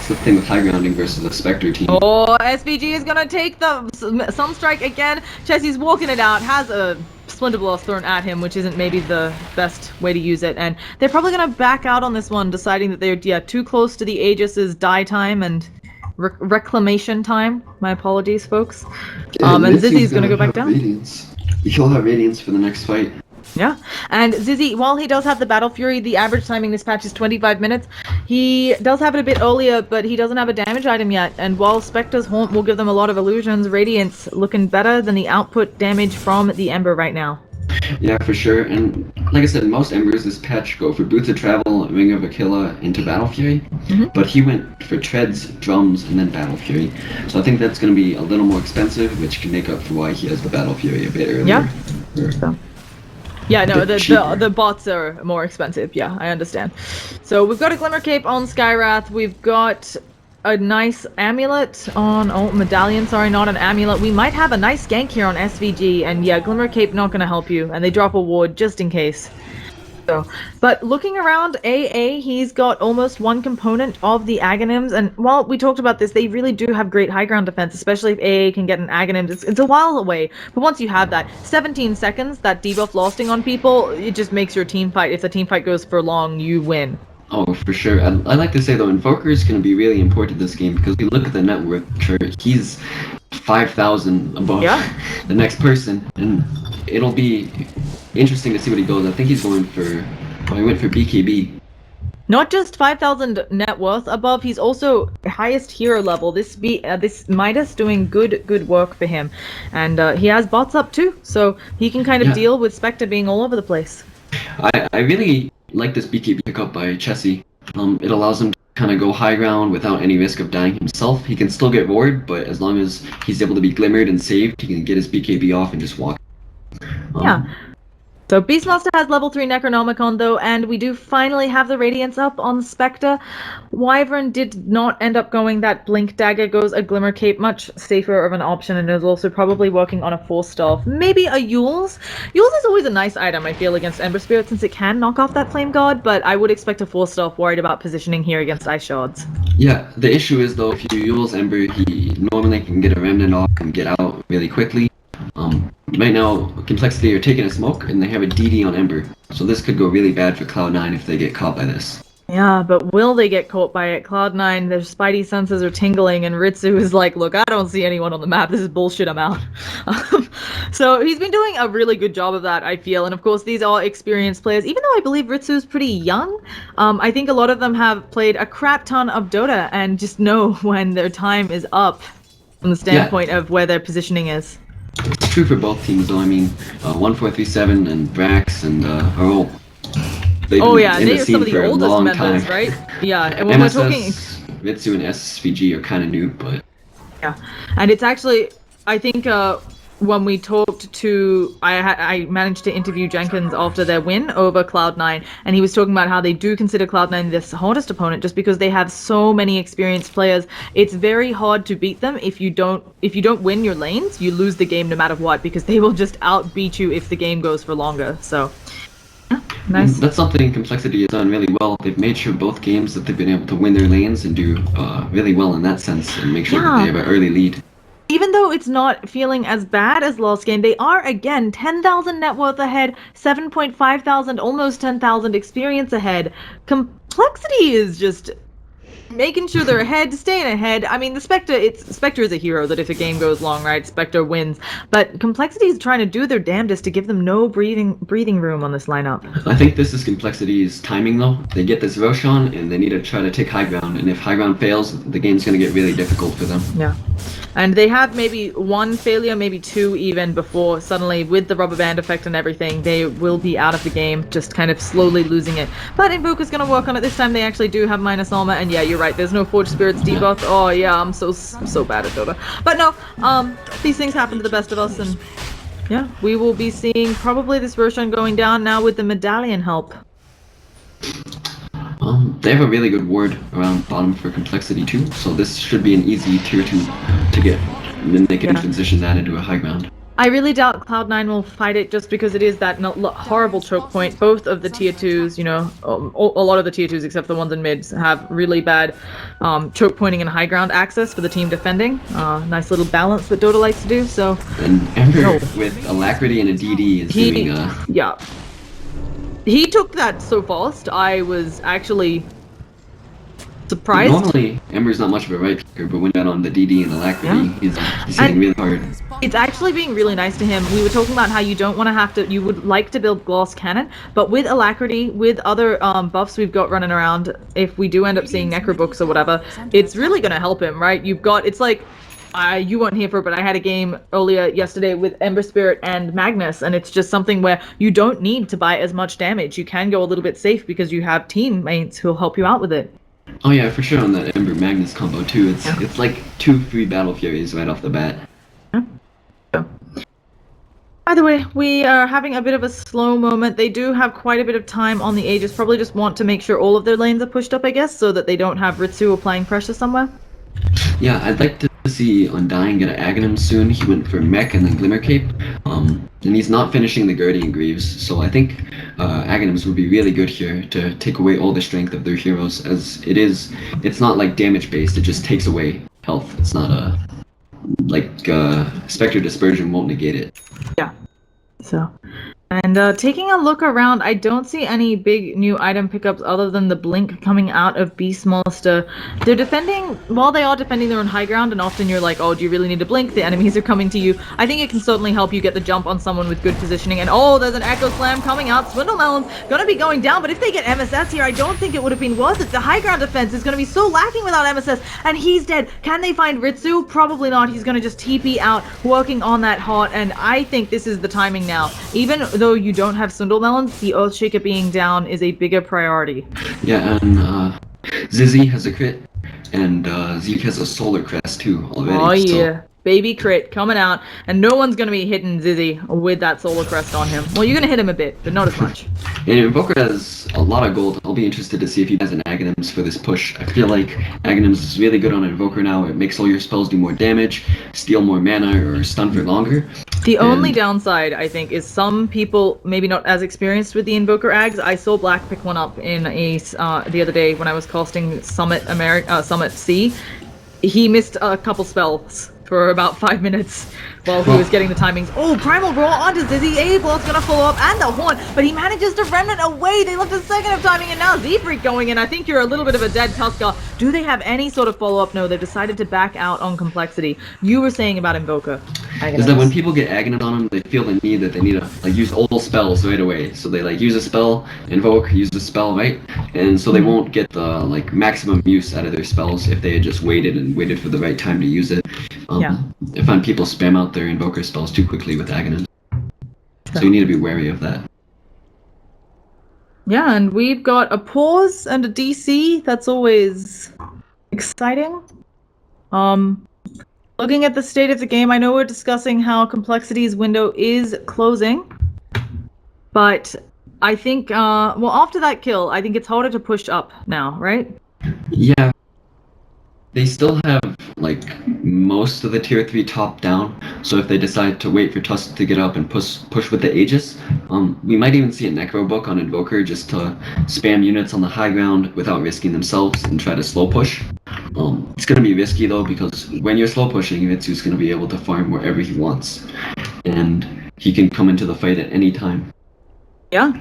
the thing with high grounding versus a Spectre team. Oh, SVG is gonna take the Sunstrike again. Chessie's walking it out, has a Splinter Blast thrown at him, which isn't maybe the best way to use it, and they're probably gonna back out on this one, deciding that they're too close to the Aegis's die time and reclamation time. My apologies, folks. And Zizzy's gonna go back down. He'll have Radiance for the next fight. Yeah, and Zizzy, while he does have the Battle Fury, the average timing this patch is 25 minutes. He does have it a bit earlier, but he doesn't have a damage item yet. And while Spectre's Haunt will give them a lot of illusions, Radiance looking better than the output damage from the Ember right now. Yeah, for sure. And like I said, most Embers this patch go for Boots of Travel, Ring of Aquila into Battle Fury. But he went for Treads, Drums, and then Battle Fury. So I think that's going to be a little more expensive, which can make up for why he has the Battle Fury a bit earlier. Yeah. Yeah, no, the bots are more expensive. Yeah, I understand. So we've got a Glimmer Cape on Skywrath. We've got a nice amulet on... Oh, medallion, sorry, not an amulet. We might have a nice gank here on SVG, and yeah, Glimmer Cape not gonna help you, and they drop a ward just in case. So, but looking around AA, he's got almost one component of the Aghanims, and while we talked about this, they really do have great high ground defense, especially if AA can get an Aghanim. It's a while away, but once you have that, 17 seconds, that debuff lasting on people, it just makes your team fight. If the team fight goes for long, you win. Oh, for sure. I like to say, though, Invoker is going to be really important this game, because we look at the net worth chart, he's 5,000 above the next person, and it'll be interesting to see what he goes. I think he's going for... Oh, he went for BKB. Not just 5,000 net worth above, he's also highest hero level. This Midas doing good work for him, and he has bots up too, so he can kind of deal with Spectre being all over the place. I really like this BKB pickup by Chessie. It allows him to kind of go high ground without any risk of dying himself. He can still get ward, but as long as he's able to be glimmered and saved, he can get his BKB off and just walk. So Beastmaster has level 3 Necronomicon though, and we do finally have the Radiance up on Spectre. Wyvern did not end up going. That Blink Dagger goes a Glimmer Cape, much safer of an option, and is also probably working on a 4-staff. Maybe a Yule's. Yule's is always a nice item, I feel, against Ember Spirit, since it can knock off that Flame God, but I would expect a 4-staff worried about positioning here against Ice Shards. Yeah, the issue is though, if you use Ember, he normally can get a Remnant off and get out really quickly. Right now, Complexity are taking a smoke, and they have a DD on Ember, so this could go really bad for Cloud9 if they get caught by this. Yeah, but will they get caught by it? Cloud9, their spidey senses are tingling, and Ritsu is like, look, I don't see anyone on the map, this is bullshit, I'm out. So he's been doing a really good job of that, I feel, and of course these are experienced players, even though I believe Ritsu's pretty young. I think a lot of them have played a crap ton of Dota, and just know when their time is up, from the standpoint of where their positioning is. It's true for both teams, though. I mean, 1437 and Brax and are all. They are some of the oldest members, right? Yeah, and when MSS, we're talking, Ritsu and SVG are kind of new, but yeah, and it's actually, I think, when we talked to, I managed to interview Jenkins after their win over Cloud9, and he was talking about how they do consider Cloud9 this hardest opponent just because they have so many experienced players. It's very hard to beat them. If you don't win your lanes, you lose the game no matter what, because they will just outbeat you if the game goes for longer. So yeah, nice. That's something Complexity has done really well. They've made sure both games that they've been able to win their lanes and do really well in that sense, and make sure that they have an early lead. Even though it's not feeling as bad as last game, they are, again, 10,000 net worth ahead, 7.5 thousand, almost 10,000 experience ahead. Complexity is just making sure they're ahead, staying ahead. I mean, the Spectre is a hero that if a game goes long, right, Spectre wins. But Complexity is trying to do their damnedest to give them no breathing room on this lineup. I think this is Complexity's timing, though. They get this Roshan, and they need to try to take high ground. And if high ground fails, the game's going to get really difficult for them. Yeah. And they have maybe one failure, maybe two even, before suddenly, with the rubber band effect and everything, they will be out of the game, just kind of slowly losing it. But Invoker's going to work on it this time. They actually do have minus armor, and yeah, you're right, there's no Forged Spirits debuff. Oh yeah, I'm so bad at Dota. But no, these things happen to the best of us, and yeah, we will be seeing probably this Roshan going down now with the medallion help. They have a really good ward around bottom for Complexity too, so this should be an easy tier 2 to get, and then they can transition that into a high ground. I really doubt Cloud9 will fight it just because it is that horrible choke point. Both of the tier 2s, you know, a lot of the tier 2s except the ones in mids have really bad choke pointing and high ground access for the team defending. Nice little balance that Dota likes to do, so... And Ember with Alacrity and a DD is doing Yeah. He took that so fast, I was actually surprised. Normally, Ember's not much of a right picker, but when that on the DD and Alacrity, he's hitting really hard. It's actually being really nice to him. We were talking about how you don't want to have to, you would like to build Glass Cannon, but with Alacrity, with other buffs we've got running around, if we do end up seeing Necro Books or whatever, it's really going to help him, right? You've got, it's like, you weren't here for it, but I had a game earlier yesterday with Ember Spirit and Magnus, and it's just something where you don't need to buy as much damage. You can go a little bit safe because you have teammates who'll help you out with it. Oh yeah, for sure on that Ember Magnus combo too. It's like 2 free Battle Furies right off the bat. By the way, we are having a bit of a slow moment. They do have quite a bit of time on the Aegis. Probably just want to make sure all of their lanes are pushed up, I guess, so that they don't have Ritsu applying pressure somewhere. Yeah, I'd like to see Undying get an Aghanim soon. He went for Mech and then Glimmer Cape. And he's not finishing the Guardian Greaves, so I think Aghanims would be really good here to take away all the strength of their heroes, as it's not like damage based, it just takes away health. It's not Spectre Dispersion won't negate it. Yeah. So, and taking a look around, I don't see any big new item pickups other than the blink coming out of Beastmaster. They're defending, while they are defending their own high ground, and often you're like, oh, do you really need to blink? The enemies are coming to you. I think it can certainly help you get the jump on someone with good positioning. And oh, there's an Echo Slam coming out. Swindle Melon's gonna be going down, but if they get MSS here, I don't think it would have been worth it. The high ground defense is gonna be so lacking without MSS, and he's dead. Can they find Ritsu? Probably not. He's gonna just TP out, working on that heart, and I think this is the timing now. Even though you don't have Swindle Melons, the Earthshaker being down is a bigger priority. Yeah, and Zizzy has a crit, and Zeke has a Solar Crest too already. Oh yeah, baby crit coming out, and no one's gonna be hitting Zizzy with that Solar Crest on him. Well, you're gonna hit him a bit, but not as much. And Invoker has a lot of gold. I'll be interested to see if he has an Aghanims for this push. I feel like Aghanims is really good on Invoker now. It makes all your spells do more damage, steal more mana, or stun for longer. The only downside, I think, is some people maybe not as experienced with the Invoker Ags. I saw Black pick one up in a the other day when I was casting Summit C. He missed a couple spells for about 5 minutes while he was getting the timings. Oh, Primal Roar onto Zizzy. A-Blast gonna follow up, and the Horn, but he manages to Remnant away. They left a second of timing, and now Z-Freak going in. I think you're a little bit of a dead Tusker. Do they have any sort of follow-up? No, they've decided to back out on Complexity. You were saying about Invoker. Is that when people get Aghanims on them, they feel the need that they need to use old spells right away. So they use a spell, invoke, use a spell, right? And so they won't get the maximum use out of their spells if they had just waited for the right time to use it. I find people spam out their invoker spells too quickly with Aghanims. So you need to be wary of that. Yeah, and we've got a pause and a DC. That's always exciting. Looking at the state of the game, I know we're discussing how Complexity's window is closing, but I think, well, after that kill, I think it's harder to push up now, right? Yeah. They still have, most of the tier 3 top down, so if they decide to wait for Tusk to get up and push with the Aegis, we might even see a Necro book on Invoker just to spam units on the high ground without risking themselves and try to slow push. It's going to be risky though, because when you're slow pushing, Ritsu's going to be able to farm wherever he wants, and he can come into the fight at any time. Yeah,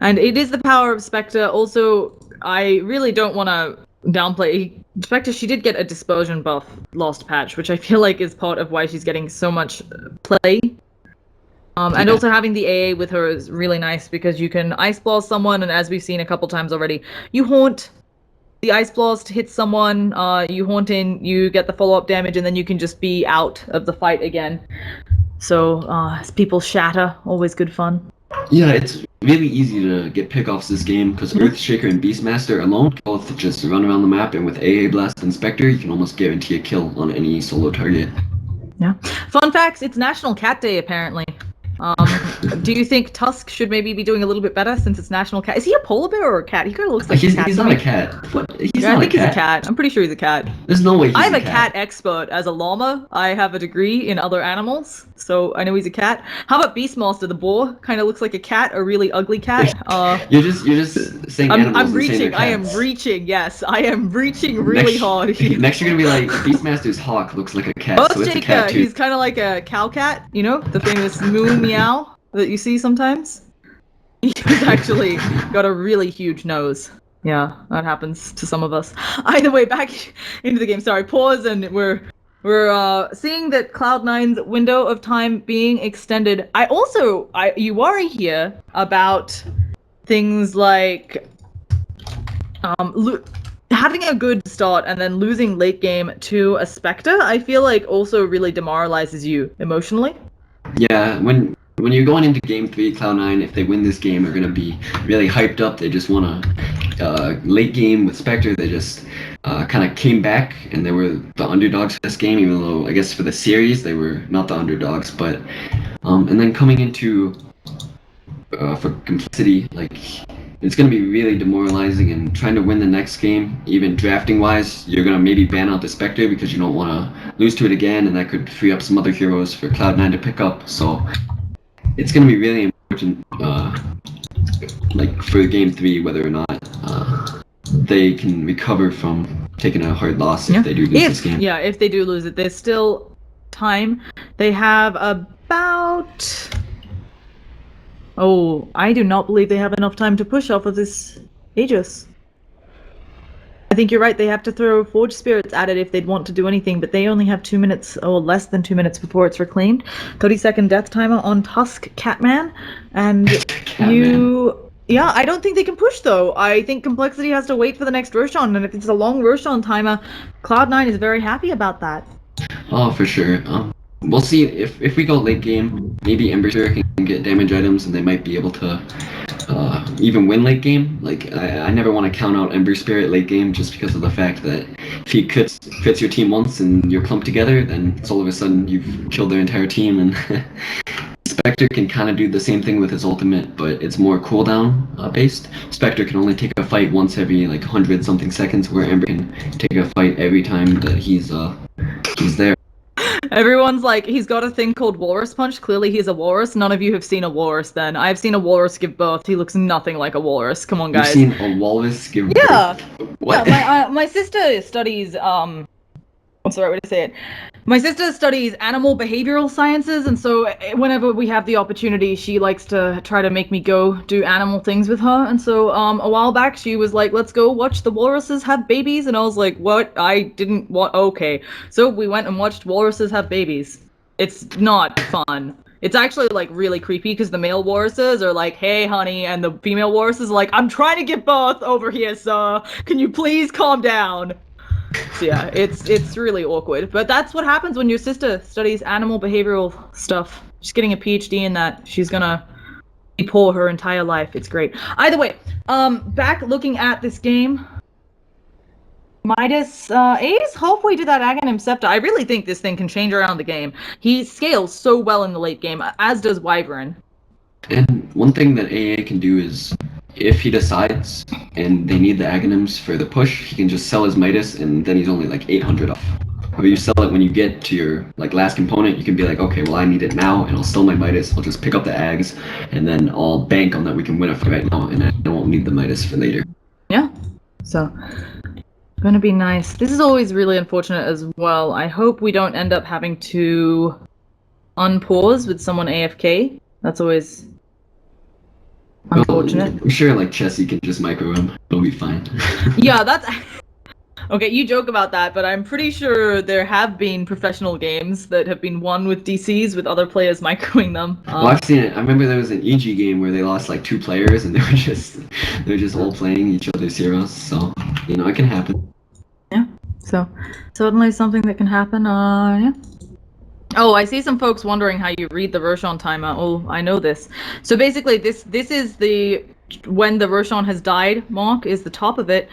and it is the power of Spectre. Also, I really don't want to downplay Spectre. She did get a dispersion buff last patch, which I feel like is part of why she's getting so much play. And also having the AA with her is really nice because you can Ice Blast someone, and as we've seen a couple times already, you haunt the Ice Blast, hit someone, you haunt in, you get the follow-up damage, and then you can just be out of the fight again. So, as people shatter, always good fun. Yeah, it's really easy to get pickoffs this game because Earthshaker and Beastmaster alone both just run around the map, and with AA Blast and Spectre, you can almost guarantee a kill on any solo target. Yeah. Fun facts, it's National Cat Day apparently. Do you think Tusk should maybe be doing a little bit better since it's National Cat? Is he a polar bear or a cat? He kind of looks like a cat. He's not a cat. What? He's not I think he's a cat. I'm pretty sure he's a cat. There's no way he's a cat. I'm a cat expert as a llama. I have a degree in other animals, so I know he's a cat. How about Beastmaster? The boar kind of looks like a cat, a really ugly cat. You're just saying animals. I'm reaching. I am reaching. Yes, I am reaching really hard. Next, you're gonna be like Beastmaster's hawk looks like a cat. So it's a cat too. He's kind of like a cow cat. You know, the famous moo meow that you see sometimes. He's actually got a really huge nose. Yeah, that happens to some of us. Either way, back into the game. Sorry, pause, and we're seeing that Cloud9's window of time being extended. You worry here about things like having a good start and then losing late game to a Spectre. I feel like also really demoralizes you emotionally. Yeah, when you're going into Game 3, Cloud9, if they win this game, are going to be really hyped up. They just want to late game with Spectre. They just kind of came back, and they were the underdogs for this game, even though I guess for the series they were not the underdogs. But and then coming into for Complexity, it's going to be really demoralizing, and trying to win the next game, even drafting-wise, you're going to maybe ban out the Spectre because you don't want to lose to it again, and that could free up some other heroes for Cloud9 to pick up. So it's going to be really important, like for Game 3, whether or not they can recover from taking a hard loss if they do lose this game. Yeah, if they do lose it, there's still time. They have about... Oh, I do not believe they have enough time to push off of this Aegis. I think you're right, they have to throw Forge Spirits at it if they'd want to do anything, but they only have 2 minutes, or less than 2 minutes before it's reclaimed. 30-second death timer on Tusk Catman, and Yeah, I don't think they can push, though. I think Complexity has to wait for the next Roshan, and if it's a long Roshan timer, Cloud9 is very happy about that. Oh, for sure. We'll see if we go late game, maybe Ember can get damage items, and they might be able to even win late game. Like, I never want to count out Ember Spirit late game just because of the fact that if he crits your team once and you're clumped together, then it's all of a sudden you've killed their entire team. And Spectre can kind of do the same thing with his ultimate, but it's more cooldown based. Spectre can only take a fight once every like 100-something seconds, where Ember can take a fight every time that he's there. Everyone's like, he's got a thing called Walrus Punch. Clearly he's a walrus. None of you have seen a walrus then. I've seen a walrus give birth. He looks nothing like a walrus. Come on, guys. You've seen a walrus give birth? Yeah. What? Yeah, my sister studies, what's the right way to say it? My sister studies animal behavioral sciences, and so whenever we have the opportunity, she likes to try to make me go do animal things with her. And so a while back, she was like, let's go watch the walruses have babies. And I was like, what? I didn't want... Okay. So we went and watched walruses have babies. It's not fun. It's actually, like, really creepy because the male walruses are like, hey, honey, and the female walruses are like, I'm trying to give birth over here, sir. Can you please calm down? So yeah, it's really awkward. But that's what happens when your sister studies animal behavioral stuff. She's getting a PhD in that. She's gonna be poor her entire life. It's great. Either way, back looking at this game, Midas is halfway to that Aghanim Scepter. I really think this thing can change around the game. He scales so well in the late game, as does Wyvern. And one thing that AA can do is, if he decides and they need the Aghanims for the push, he can just sell his Midas, and then he's only like 800 off. Or you sell it when you get to your like last component, you can be like, okay, well I need it now, and I'll sell my Midas, I'll just pick up the Ags, and then I'll bank on that we can win it for right now, and I won't need the Midas for later. Yeah, so gonna be nice. This is always really unfortunate as well. I hope we don't end up having to unpause with someone AFK. That's always unfortunate. Well, I'm sure like Chessie can just micro him. It'll be fine. Yeah, that's... Okay, you joke about that, but I'm pretty sure there have been professional games that have been won with DCs with other players microing them. Well, I've seen it. I remember there was an EG game where they lost like 2 players and they were just all playing each other's heroes. So, you know, it can happen. Yeah, so certainly something that can happen. Yeah. Oh, I see some folks wondering how you read the Roshan timer. Oh, I know this. So basically, this is the when the Roshan has died mark is the top of it.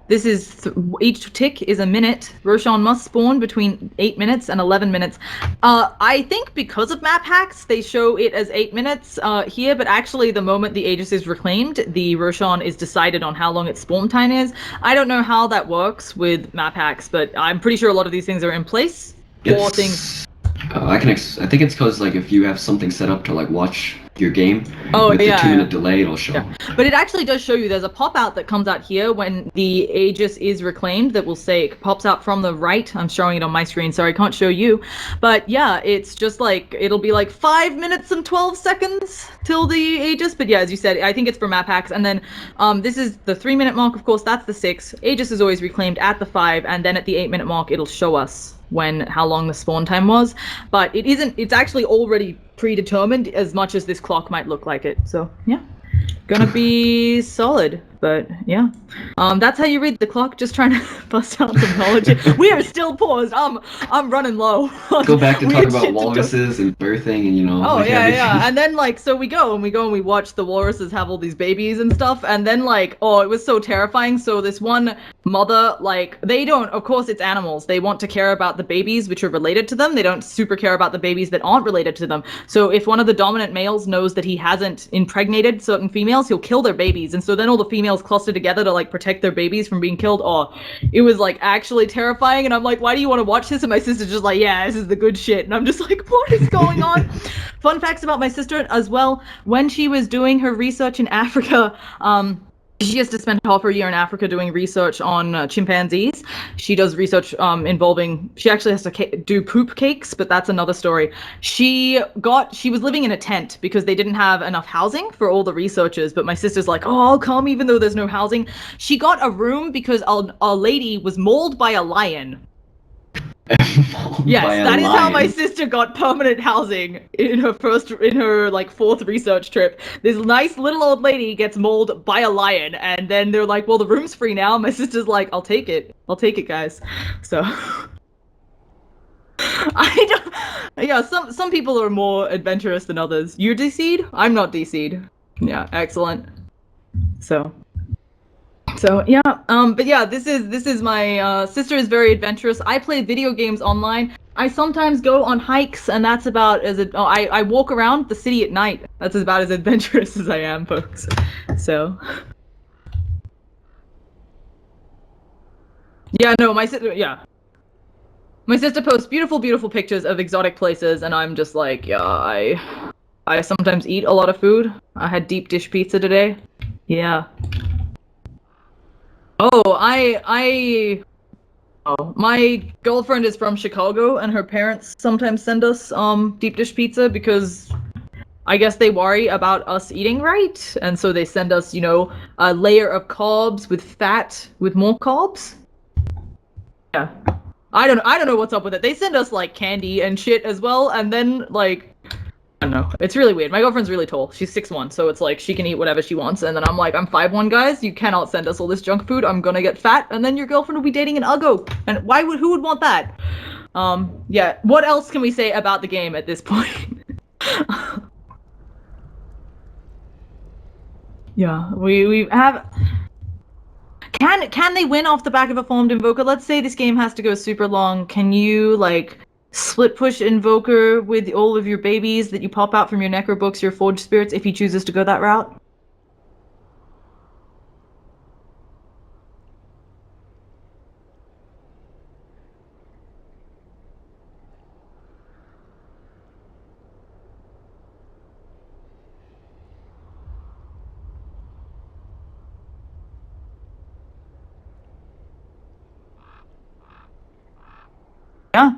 This is each tick is a minute. Roshan must spawn between 8 minutes and 11 minutes. I think because of map hacks, they show it as 8 minutes here, but actually the moment the Aegis is reclaimed, the Roshan is decided on how long its spawn time is. I don't know how that works with map hacks, but I'm pretty sure a lot of these things are in place for things. I think it's because like if you have something set up to like watch your game with yeah, the 2-minute delay, it'll show. Yeah. But it actually does show you. There's a pop out that comes out here when the Aegis is reclaimed that will say it pops out from the right. I'm showing it on my screen, so I can't show you. But yeah, it's just like it'll be like 5 minutes and 12 seconds till the Aegis. But yeah, as you said, I think it's for map hacks. And then this is the 3-minute mark. Of course, that's the 6. Aegis is always reclaimed at the 5, and then at the 8-minute mark, it'll show us how long the spawn time was, but it isn't. It's actually already predetermined as much as this clock might look like it. So yeah, gonna be solid. But yeah, that's how you read the clock. Just trying to bust out some knowledge. We are still paused. I'm running low. Go back to talk Weird about shit to walruses and birthing and Oh like yeah, everything. yeah, and then like so we go and we watch the walruses have all these babies and stuff, and then like oh it was so terrifying. So this one mother like they don't, of course it's animals. They want to care about the babies which are related to them. They don't super care about the babies that aren't related to them. So if one of the dominant males knows that he hasn't impregnated certain females, he'll kill their babies, and so then all the females cluster together to like protect their babies from being killed. Oh, it was like actually terrifying, and I'm like, why do you want to watch this? And my sister's just like, yeah, this is the good shit, and I'm just like, what is going on? Fun facts about my sister as well. When she was doing her research in Africa, she has to spend half her year in Africa doing research on chimpanzees. She does research involving. She actually has to do poop cakes, but that's another story. She was living in a tent because they didn't have enough housing for all the researchers. But my sister's like, oh, I'll come even though there's no housing. She got a room because a lady was mauled by a lion. Yes, that is how my sister got permanent housing in her like fourth research trip. This nice little old lady gets mauled by a lion, and then they're like, well, the room's free now. My sister's like, I'll take it, guys. So yeah, some people are more adventurous than others. You're DC'd? I'm not DC'd. Yeah, excellent. So yeah, but yeah, this is my sister is very adventurous. I play video games online. I sometimes go on hikes, and that's about I walk around the city at night. That's about as adventurous as I am, folks. So yeah, no, my sister posts beautiful, beautiful pictures of exotic places, and I'm just like, yeah, I sometimes eat a lot of food. I had deep dish pizza today. Yeah. Oh, my girlfriend is from Chicago, and her parents sometimes send us deep dish pizza because I guess they worry about us eating right, and so they send us, a layer of carbs with fat with more carbs. Yeah, I don't know what's up with it. They send us like candy and shit as well, and then like I don't know. It's really weird. My girlfriend's really tall. She's 6'1", so it's like she can eat whatever she wants. And then I'm like, I'm 5'1", guys. You cannot send us all this junk food. I'm gonna get fat, and then your girlfriend will be dating an Uggo. And who would want that? Yeah. What else can we say about the game at this point? Yeah, we have. Can they win off the back of a formed invoker? Let's say this game has to go super long. Can you like split push invoker with all of your babies that you pop out from your necro books, your forged spirits, if he chooses to go that route? Yeah.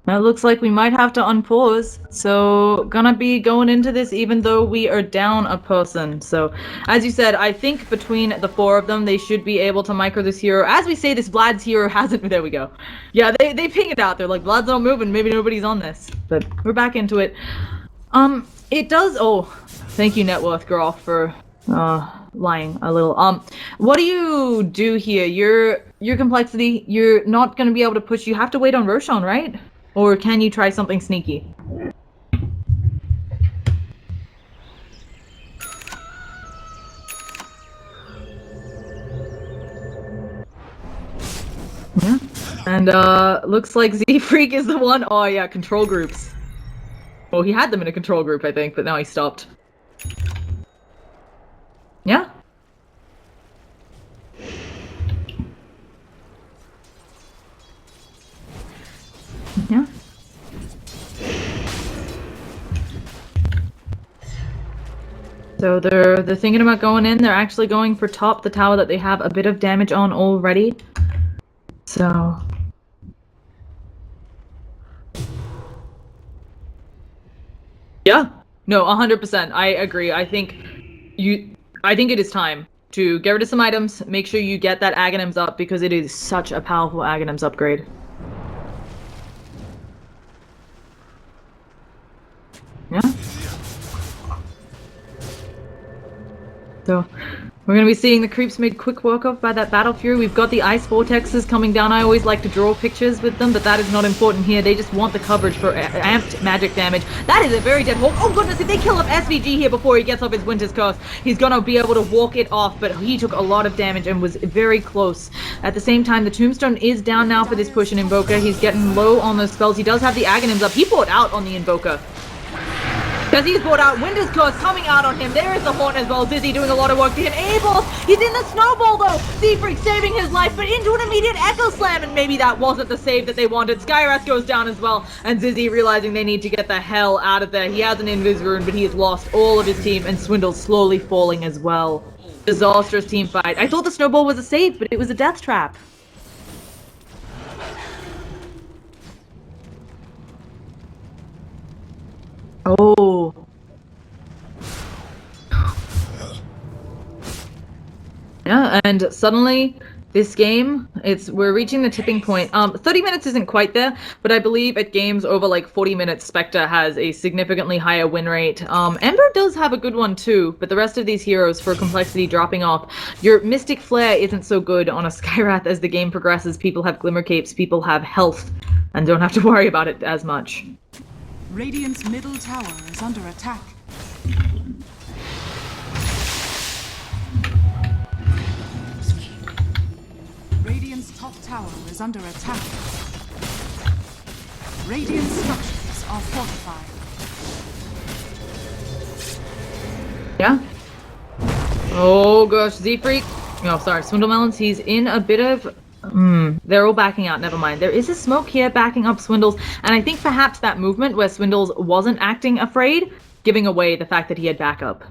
It looks like we might have to unpause, so gonna be going into this even though we are down a person. So, as you said, I think between the four of them, they should be able to micro this hero. As we say, this Vlad's hero hasn't. There we go. Yeah, they ping it out. They're like, Vlad's not moving. Maybe nobody's on this. But we're back into it. It does. Oh, thank you, Networth Groff, for lying a little. What do you do here? Your complexity. You're not gonna be able to push. You have to wait on Roshan, right? Or can you try something sneaky? Yeah. And looks like Z-Freak is the one. Oh yeah, control groups. Well, he had them in a control group, I think, but now he stopped. Yeah. Yeah. So they're thinking about going in. They're actually going for top, the tower that they have a bit of damage on already. So yeah. No, 100%. I agree. I think it is time to get rid of some items, make sure you get that Aghanims up because it is such a powerful Aghanims upgrade. Yeah. So we're going to be seeing the creeps made quick work of by that Battle Fury. We've got the ice vortexes coming down. I always like to draw pictures with them, but that is not important here. They just want the coverage for amped magic damage. That is a very dead Hawk. Oh goodness, if they kill up SVG here before he gets off his Winter's Curse, he's going to be able to walk it off, but he took a lot of damage and was very close. At the same time, the Tombstone is down now for this push in Invoker. He's getting low on those spells. He does have the Aghanims up. He bought out on the Invoker. Because he's brought out Winter's Curse coming out on him. There is the Haunt as well. Dizzy doing a lot of work to him. A-Boss, he's in the Snowball though. Z-Freak saving his life, but into an immediate Echo Slam. And maybe that wasn't the save that they wanted. Skywrath goes down as well. And Zizzy realizing they need to get the hell out of there. He has an Invis Rune, but he has lost all of his team. And Swindle's slowly falling as well. Disastrous team fight. I thought the Snowball was a save, but it was a death trap. Oh. Yeah, and suddenly this game, we're reaching the tipping point. 30 minutes isn't quite there, but I believe at games over like 40 minutes, Spectre has a significantly higher win rate. Ember does have a good one too, but the rest of these heroes for complexity dropping off. Your Mystic Flare isn't so good on a Skywrath as the game progresses. People have Glimmer Capes, people have health, and don't have to worry about it as much. Radiant's middle tower is under attack. Radiant's top tower is under attack. Radiant structures are fortified. Yeah. Oh gosh, Z-Freak. No, sorry, Swindlemelons. He's in a bit of... they're all backing out, never mind. There is a smoke here backing up Swindles, and I think perhaps that movement where Swindles wasn't acting afraid, giving away the fact that he had backup.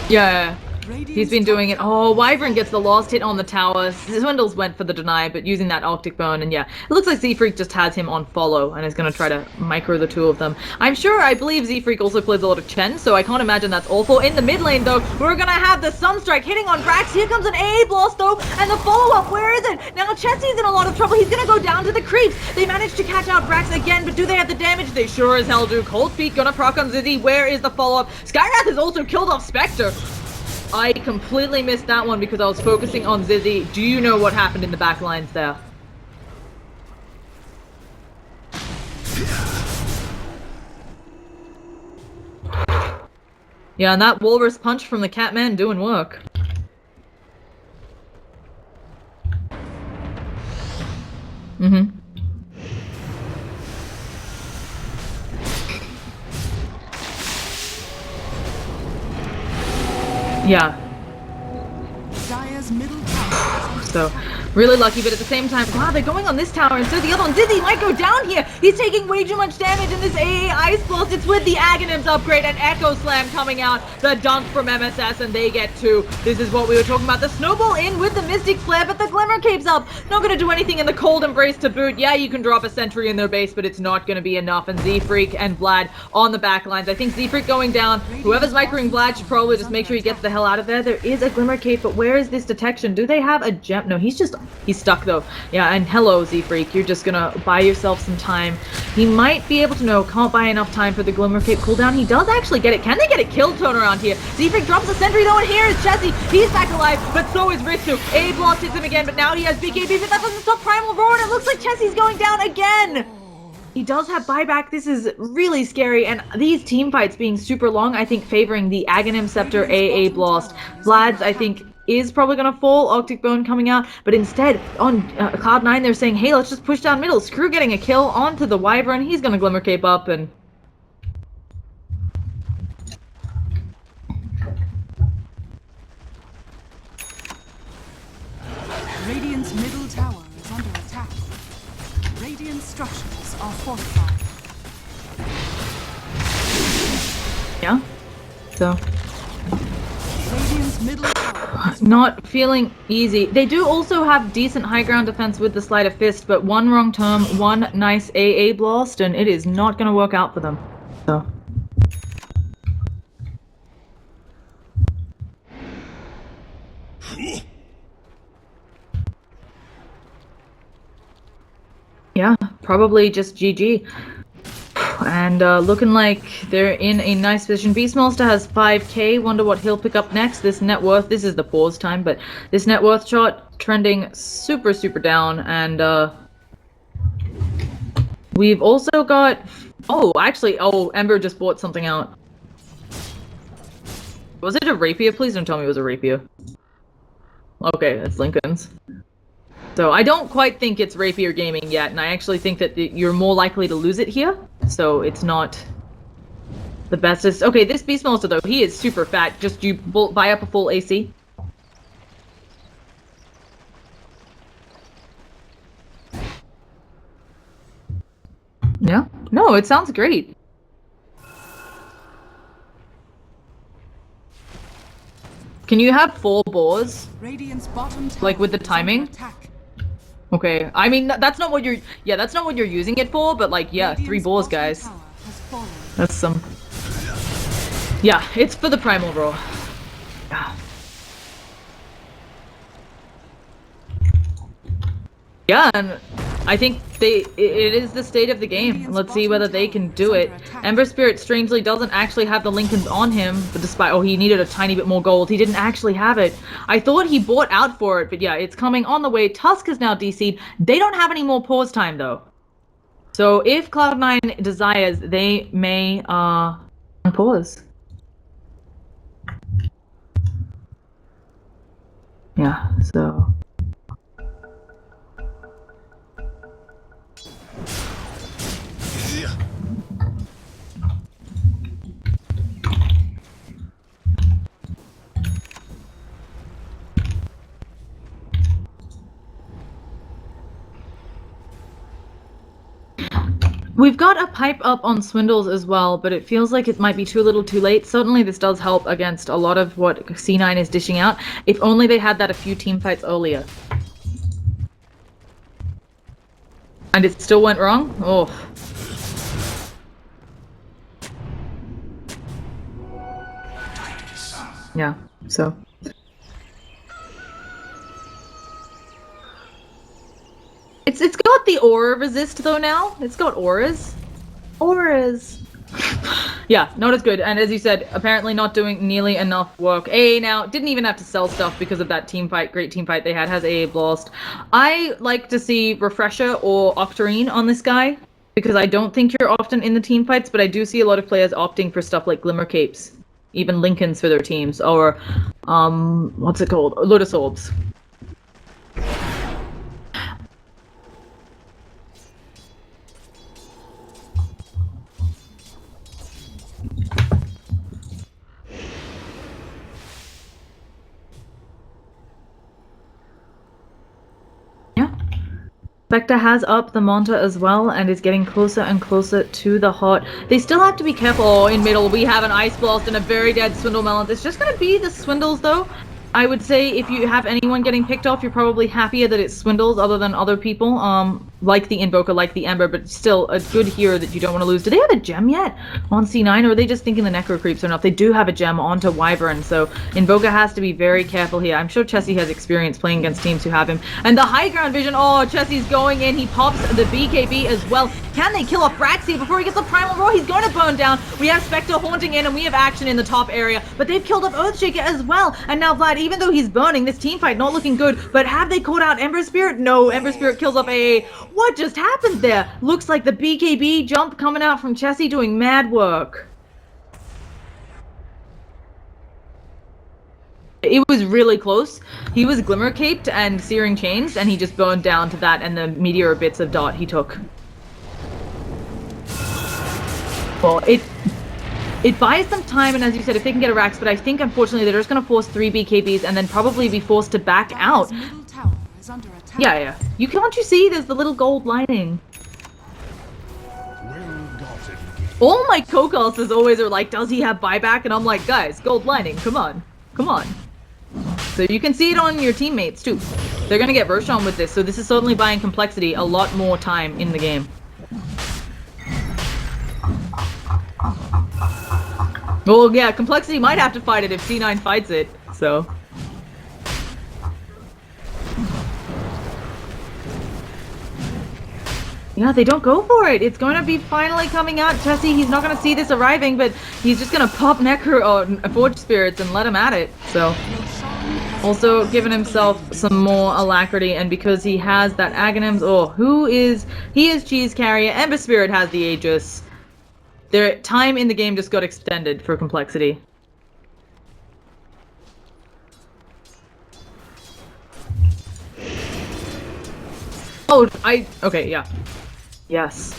Yeah. He's been doing it. Oh, Wyvern gets the last hit on the tower. Swindles went for the deny, but using that Arctic Burn, and yeah. It looks like Z-Freak just has him on follow, and is going to try to micro the two of them. I believe Z-Freak also plays a lot of Chen, so I can't imagine that's awful. In the mid lane, though, we're going to have the Sunstrike hitting on Brax. Here comes an AA blast, though, and the follow-up, where is it? Now, Chetsy's in a lot of trouble. He's going to go down to the creeps. They managed to catch out Brax again, but do they have the damage? They sure as hell do. Cold Feet going to proc on Zizzy. Where is the follow-up? Skywrath has also killed off Spectre. I completely missed that one because I was focusing on Zizzy. Do you know what happened in the back lines there? Yeah, and that Walrus Punch from the Catman doing work. Yeah. Dire's middle tower. So, really lucky, but at the same time, wow, they're going on this tower instead of the other one. Zizzy might go down here. He's taking way too much damage in this AA Ice Blast. It's with the Aghanims upgrade and Echo Slam coming out. The dunk from MSS, and they get two. This is what we were talking about. The Snowball in with the Mystic Flare, but the Glimmer Cape's up. Not going to do anything in the Cold Embrace to boot. Yeah, you can drop a sentry in their base, but it's not going to be enough. And Z-Freak and Vlad on the back lines. I think Z-Freak going down. Whoever's microing Vlad should probably just make sure he gets the hell out of there. There is a Glimmer Cape, but where is this detection? Do they have a gem? No, he's stuck though. Yeah, and hello, Z-Freak. You're just gonna buy yourself some time. He might be able to know. Can't buy enough time for the Glimmer Cape cooldown. He does actually get it. Can they get a kill tone around here? Z-Freak drops the sentry though, and here is Jesse. He's back alive, but so is Ritsu. A blast hits him again, but now he has BKB, but that doesn't stop Primal Roar, and it looks like Jesse's going down again. He does have buyback. This is really scary, and these team fights being super long, I think favoring the Aghanim Scepter AA Blast. Vlad's, I think, is probably going to fall, Arctic Bone coming out, but instead, on Cloud9, they're saying, hey, let's just push down middle, screw getting a kill onto the Wyvern, he's going to Glimmer Cape up, and... Radiant's middle tower is under attack. Radiant structures are fortified. Yeah, so... Radiant's middle tower is not feeling easy. They do also have decent high ground defense with the Sleight of Fist, but one wrong turn, one nice AA blast, and it is not going to work out for them. So... yeah, probably just GG. And looking like they're in a nice position. Beast Monster has 5k. Wonder what he'll pick up next. This net worth, this is the pause time, but this net worth chart trending super, super down. And we've also got... Oh, actually, Ember just bought something out. Was it a rapier? Please don't tell me it was a rapier. Okay, it's Lincoln's. So I don't quite think it's rapier gaming yet, and I actually think that you're more likely to lose it here. So it's not the bestest. Okay, this Beast Monster though, he is super fat. Just you buy up a full AC. Yeah? No, it sounds great. Can you have 4 boars? Radiant's bottom tower Like with the is timing? under attack. Okay, I mean that's not what you're. Yeah, that's not what you're using it for. But like, yeah, 3 boars, Bottom guys. tower has fallen. That's some. Yeah, it's for the primal roll. Yeah, and I think it is the state of the game. Let's see whether they can do it. Ember Spirit strangely doesn't actually have the Lincolns on him, but despite he needed a tiny bit more gold, he didn't actually have it. I thought he bought out for it, but yeah, it's coming on the way. Tusk is now DC'd. They don't have any more pause time though. So if Cloud9 desires, they may pause. Yeah, so we've got a pipe up on Swindles as well, but it feels like it might be too little too late. Certainly this does help against a lot of what C9 is dishing out. If only they had that a few team fights earlier. And it still went wrong? Oh. Yeah, so... It's got the aura resist though now. It's got auras. Auras. Yeah, not as good. And as you said, apparently not doing nearly enough work. AA now didn't even have to sell stuff because of that team fight, great team fight they had, has AA Blast. I like to see Refresher or Octarine on this guy because I don't think you're often in the team fights, but I do see a lot of players opting for stuff like Glimmer Capes, even Lincolns for their teams, or what's it called? Lotus Orbs. Spectre has up the Monta as well and is getting closer and closer to the heart. They still have to be careful. Oh, in middle we have an Ice Blast and a very dead Swindle Melon. It's just gonna be the Swindles though. I would say if you have anyone getting picked off, you're probably happier that it's Swindles other than other people, like the Invoker, like the Ember, but still a good hero that you don't want to lose. Do they have a gem yet on C9, or are they just thinking the Necro Creeps are enough? They do have a gem onto Wyvern, so Invoker has to be very careful here. I'm sure Chessie has experience playing against teams who have him. And the high ground vision, oh, Chessie's going in, he pops the BKB as well. Can they kill off Braxia before he gets the Primal Roar? He's going to burn down. We have Spectre haunting in, and we have action in the top area, but they've killed off Earthshaker as well. And now Vlad, even though he's burning, this team fight not looking good, but have they caught out Ember Spirit? No, Ember Spirit kills off AA. What just happened there? Looks like the BKB jump coming out from Chessie doing mad work. It was really close. He was Glimmer Caped and Searing Chains, and he just burned down to that and the Meteor bits of dot he took. Well, it buys them time, and as you said, if they can get a Rax, but I think unfortunately they're just going to force 3 BKBs and then probably be forced to back out. Middle tower is under attack. Yeah. Can't you see there's the little gold lining? All my co-casters always are like, does he have buyback? And I'm like, guys, gold lining, come on. So you can see it on your teammates too. They're going to get Roshan with this, so this is certainly buying Complexity a lot more time in the game. Well, yeah, Complexity might have to fight it if C9 fights it, so... Yeah, they don't go for it. It's going to be finally coming out. Jesse, he's not going to see this arriving, but he's just going to pop Necro or Forge Spirits and let him at it. So, also giving himself some more alacrity, and because he has that Aghanims, he is Cheese Carrier, Ember Spirit has the Aegis. Their time in the game just got extended for complexity. Oh, okay, yeah. Yes.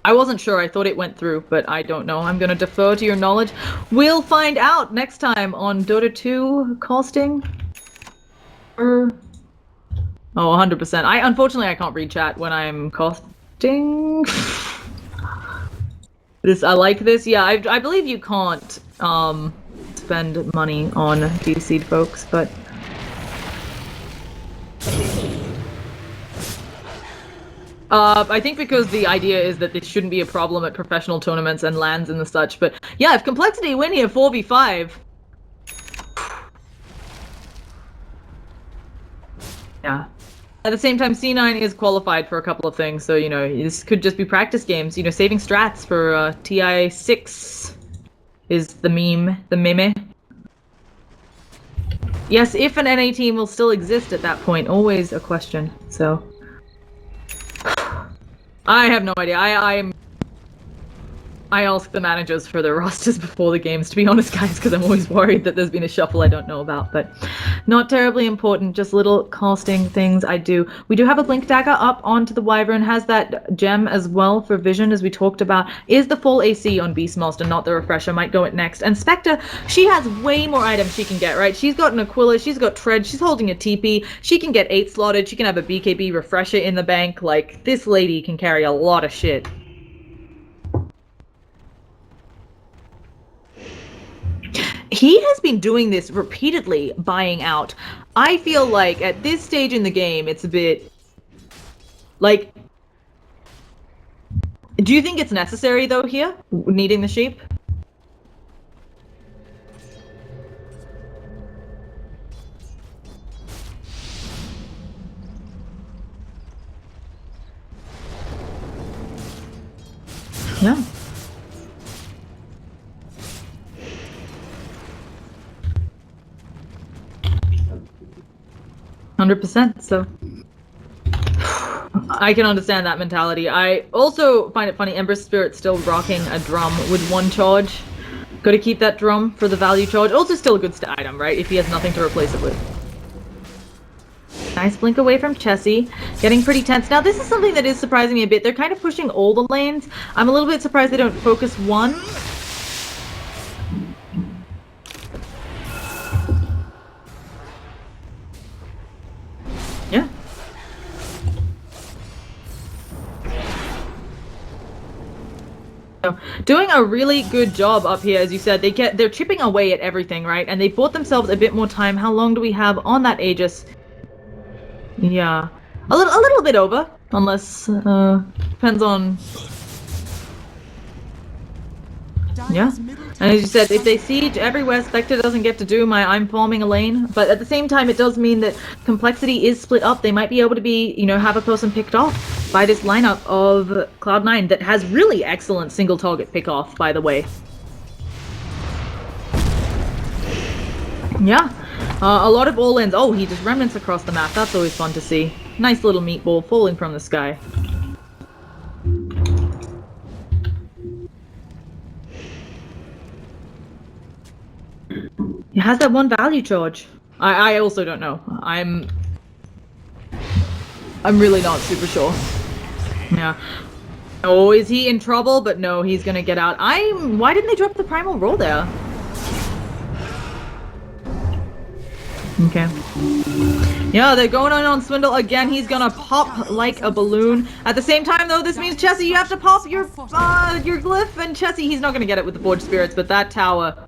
I wasn't sure. I thought it went through, but I don't know. I'm going to defer to your knowledge. We'll find out next time on Dota 2 costing. Oh, 100%. Unfortunately, I can't read chat when I'm costing. I like this. Yeah, I believe you can't spend money on DC'd folks, but... I think because the idea is that this shouldn't be a problem at professional tournaments and LANs and the such, but yeah, if Complexity win here 4v5... Yeah. At the same time, C9 is qualified for a couple of things, so, you know, this could just be practice games. You know, saving strats for TI6 is the meme. Yes, if an NA team will still exist at that point, always a question, so... I have no idea. I ask the managers for their rosters before the games, to be honest, guys, because I'm always worried that there's been a shuffle I don't know about, but not terribly important, just little casting things I do. We do have a Blink Dagger up onto the Wyvern, has that gem as well for vision, as we talked about. Is the full AC on Beastmaster, not the refresher, might go it next. And Spectre, she has way more items she can get, right? She's got an Aquila, she's got Tread, she's holding a TP, she can get 8 slotted, she can have a BKB refresher in the bank, like, this lady can carry a lot of shit. He has been doing this repeatedly, buying out. I feel like at this stage in the game, it's a bit... Like... Do you think it's necessary, though, here? Needing the sheep? Yeah. 100%, so... I can understand that mentality. I also find it funny, Ember Spirit still rocking a drum with 1 charge. Gotta keep that drum for the value charge. Also still a good item, right? If he has nothing to replace it with. Nice blink away from Chessie. Getting pretty tense. Now this is something that is surprising me a bit. They're kind of pushing all the lanes. I'm a little bit surprised they don't focus one. Yeah. So, doing a really good job up here, as you said. They're chipping away at everything, right? And they bought themselves a bit more time. How long do we have on that Aegis? Yeah, a little bit over, unless depends on. Yeah, and as you said, if they siege everywhere, Spectre doesn't get to do I'm farming a lane. But at the same time, it does mean that complexity is split up. They might be able to have a person picked off by this lineup of Cloud9 that has really excellent single target pick off, by the way. Yeah, a lot of all-ins. Oh, he just remnants across the map. That's always fun to see. Nice little meatball falling from the sky. It has that 1 value charge. I also don't know. I'm really not super sure. Yeah. Oh, is he in trouble? But no, he's gonna get out. Why didn't they drop the primal roll there? Okay. Yeah, they're going on Swindle again. He's gonna pop like a balloon. At the same time, though, this means Chessie, you have to pop your glyph, and Chessie, he's not gonna get it with the Forge Spirits, but that tower,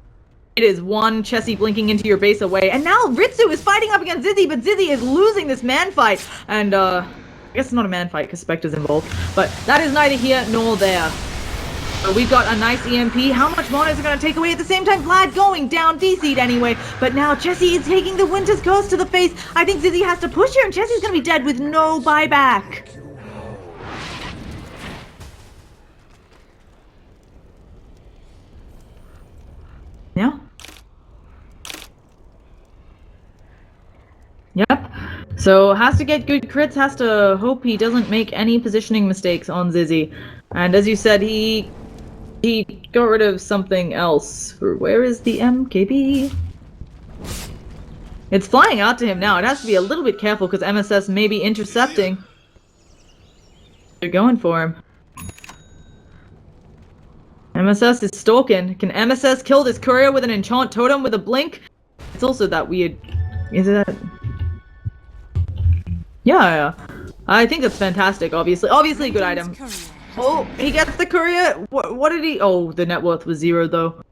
it is 1 Chessie blinking into your base away. And now Ritsu is fighting up against Zizzy, but Zizzy is losing this man fight. And I guess it's not a man fight because Spectre's involved, but that is neither here nor there. So we've got a nice EMP. How much mana is it going to take away? At the same time, Vlad going down, DC'd anyway. But now Chessie is taking the Winter's Curse to the face. I think Zizzy has to push her, and Chessie's going to be dead with no buyback. Yep. So has to get good crits, has to hope he doesn't make any positioning mistakes on Zizzy. And as you said, he got rid of something else. Where is the MKB? It's flying out to him now. It has to be a little bit careful because MSS may be intercepting. They're going for him. MSS is stalking. Can MSS kill this courier with an enchant totem with a blink? It's also that weird. Is it? Yeah. I think that's fantastic, obviously. Obviously a good item. Oh, he gets the courier. What did he? Oh, the net worth was 0 though.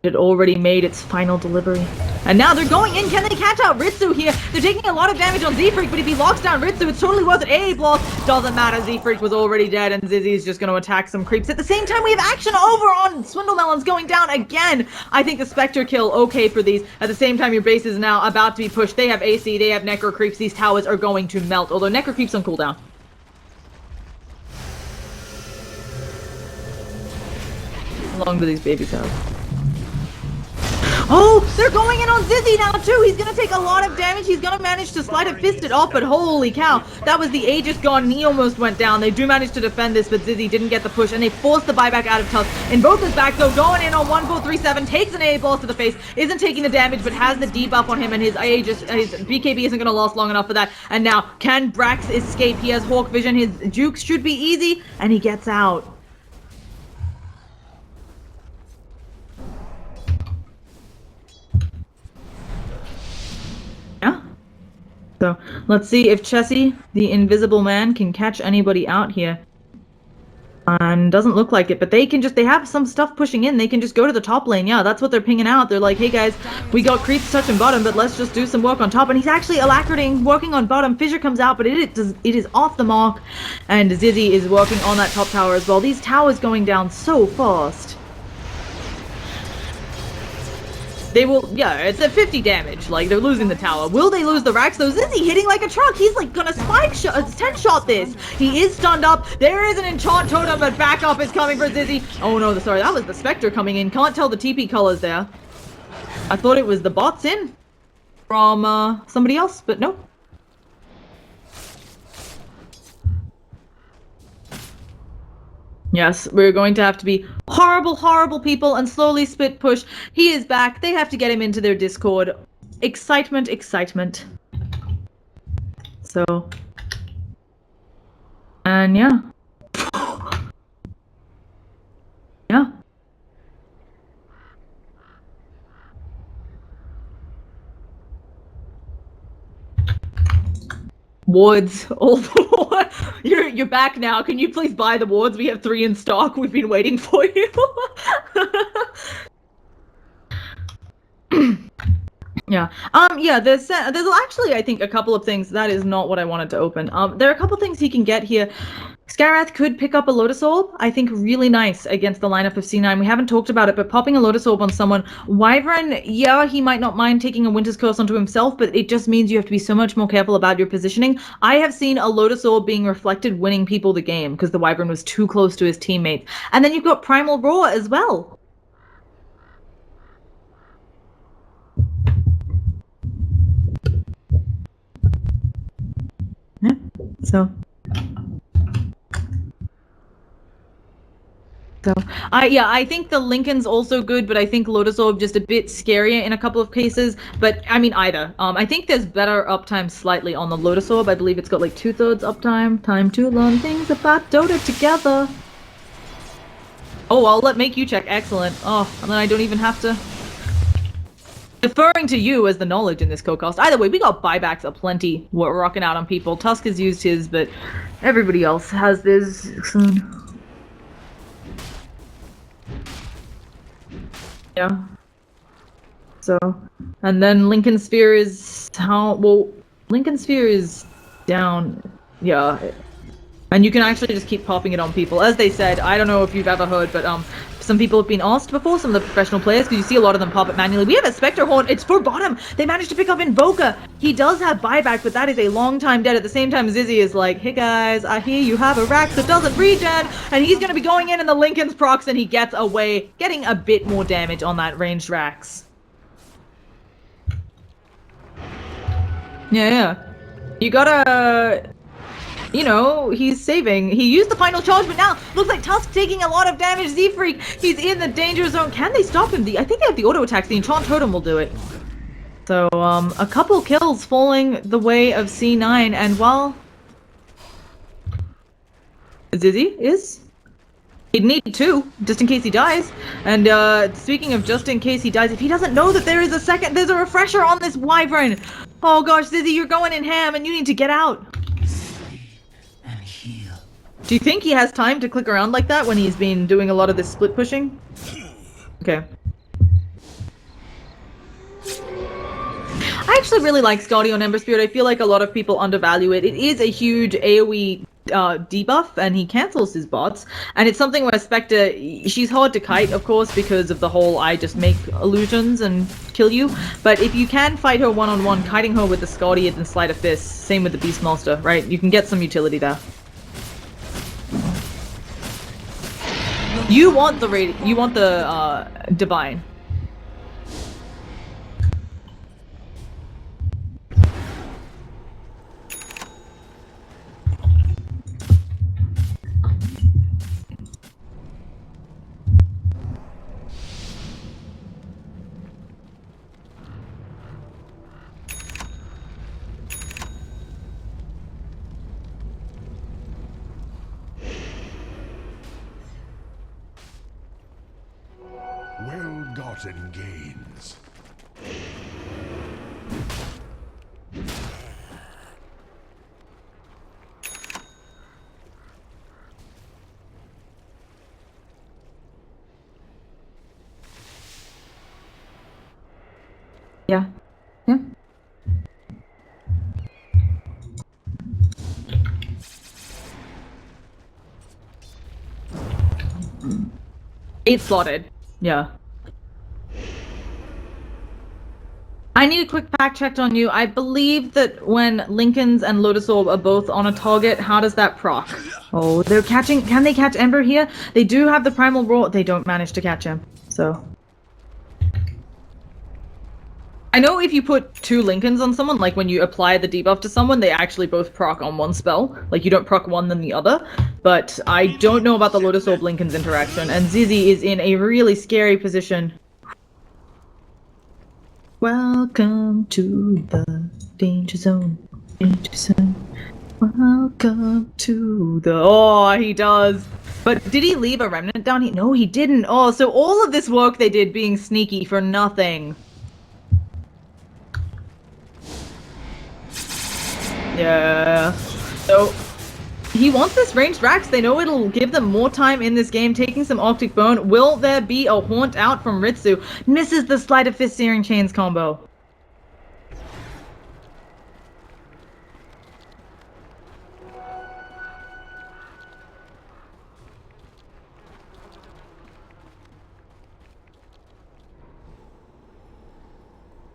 It already made its final delivery. And now they're going in. Can they catch out Ritsu here? They're taking a lot of damage on Z-Freak, but if he locks down Ritsu, it's totally worth it. AA block. Doesn't matter. Z-Freak was already dead, and Zizzy's just going to attack some creeps. At the same time, we have action over on Swindlemelons going down again. I think the Spectre kill okay for these. At the same time, your base is now about to be pushed. They have AC. They have Necro creeps. These towers are going to melt, although Necro creeps on cooldown. How long do these babies have? Oh, they're going in on Zizzy now too. He's gonna take a lot of damage. He's gonna manage to slide a fist it off, but holy cow, that was the Aegis gone. He almost went down. They do manage to defend this, but Zizzy didn't get the push, and they forced the buyback out of Tusk. Invoker's back though, going in on 1437, takes an A blast to the face, isn't taking the damage, but has the debuff on him, and his Aegis, his BKB isn't gonna last long enough for that. And now, can Brax escape? He has Hawk Vision. His jukes should be easy, and he gets out. Yeah. So let's see if Chessie, the invisible man, can catch anybody out here. And doesn't look like it, but they have some stuff pushing in. They can just go to the top lane. Yeah, that's what they're pinging out. They're like, hey guys, we got creeps touching bottom, but let's just do some work on top. And he's actually alacriting, working on bottom. Fissure comes out, but it is off the mark. And Zizzy is working on that top tower as well. These towers going down so fast. They will, yeah, it's at 50 damage. Like, they're losing the tower. Will they lose the racks though? Zizzy hitting like a truck. He's like gonna spike shot, 10-shot this. He is stunned up. There is an enchant totem, but backup is coming for Zizzy. Oh no, sorry, that was the Spectre coming in. Can't tell the TP colors there. I thought it was the bots in from somebody else, but no. Yes, we're going to have to be horrible, horrible people and slowly spit push. He is back. They have to get him into their Discord. Excitement, excitement. So. And yeah. Yeah. Wards, all the wards. You're back now. Can you please buy the wards? We have 3 in stock. We've been waiting for you. Yeah. Yeah, there's actually, I think, a couple of things. That is not what I wanted to open. There are a couple things he can get here. Skarath could pick up a Lotus Orb, I think really nice against the lineup of C9. We haven't talked about it, but popping a Lotus Orb on someone, Wyvern, yeah, he might not mind taking a Winter's Curse onto himself, but it just means you have to be so much more careful about your positioning. I have seen a Lotus Orb being reflected winning people the game because the Wyvern was too close to his teammates. And then you've got Primal Roar as well. Yeah, so... So, I think the Lincoln's also good, but I think Lotus Orb just a bit scarier in a couple of cases. But, I mean, either. I think there's better uptime slightly on the Lotus Orb. I believe it's got like 2/3 uptime. Time to learn things about Dota together. Oh, I'll make you check. Excellent. Oh, and then I don't even have to... Deferring to you as the knowledge in this co-cost. Either way, we got buybacks aplenty. We're rocking out on people. Tusk has used his, but everybody else has this. Yeah. So, and then Lincoln Sphere is Lincoln Sphere is down. Yeah. And you can actually just keep popping it on people. As they said, I don't know if you've ever heard, but some people have been asked before, some of the professional players, because you see a lot of them pop it manually. We have a Spectre Horn. It's for bottom. They managed to pick up Invoker. He does have buyback, but that is a long time dead. At the same time, Zizzy is like, hey guys, I hear you have a rack that doesn't regen, and he's going to be going in the Lincoln's procs, and he gets away, getting a bit more damage on that ranged racks. Yeah. You gotta... You know, he's saving. He used the final charge, but now looks like Tusk taking a lot of damage. Z-Freak, he's in the danger zone. Can they stop him? I think they have the auto attacks. The Enchant Totem will do it. So, a couple kills falling the way of C9, and well... Zizzy is? He'd need two, just in case he dies. And, speaking of just in case he dies, if he doesn't know that there's a refresher on this Wyvern! Oh gosh, Zizzy, you're going in ham, and you need to get out! Do you think he has time to click around like that when he's been doing a lot of this split pushing? Okay. I actually really like Scotty on Ember Spirit. I feel like a lot of people undervalue it. It is a huge AoE debuff, and he cancels his bots. And it's something where Spectre, she's hard to kite, of course, because of the whole I just make illusions and kill you. But if you can fight her one-on-one, kiting her with the Scotty and Sleight of Fist, same with the Beastmaster, right? You can get some utility there. You want the Divine. Well-gotten gains. Yeah. Yeah. Eight slotted. Yeah. I need a quick fact check on you. I believe that when Lincolns and Lotus Orb are both on a target, how does that proc? Oh, they're catching. Can they catch Ember here? They do have the Primal Roar. They don't manage to catch him. So. I know if you put two Lincolns on someone, like when you apply the debuff to someone, they actually both proc on one spell. Like, you don't proc one then the other. But I don't know about the Lotus Orb Lincolns interaction, and Zizzy is in a really scary position. Welcome to the danger zone. Danger zone. Welcome to the... Oh, he does. But did he leave a remnant down here? No, he didn't. Oh, so all of this work they did being sneaky for nothing. Yeah. So he wants this ranged Rax. They know it'll give them more time in this game, taking some Arctic Bone. Will there be a Haunt out from Ritsu? Misses the Sleight of Fist Searing Chains combo.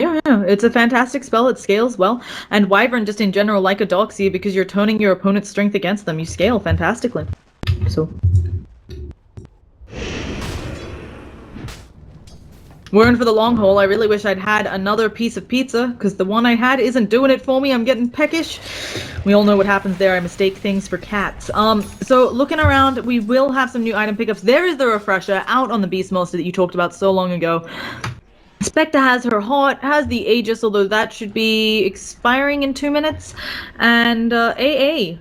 Yeah, it's a fantastic spell. It scales well. And Wyvern just in general like a Doxy because you're toning your opponent's strength against them. You scale fantastically. So we're in for the long haul. I really wish I'd had another piece of pizza because the one I had isn't doing it for me. I'm getting peckish. We all know what happens there. I mistake things for cats. So looking around, we will have some new item pickups. There is the refresher out on the Beastmaster that you talked about so long ago. Spectre has her heart, has the Aegis, although that should be expiring in 2 minutes, and AA,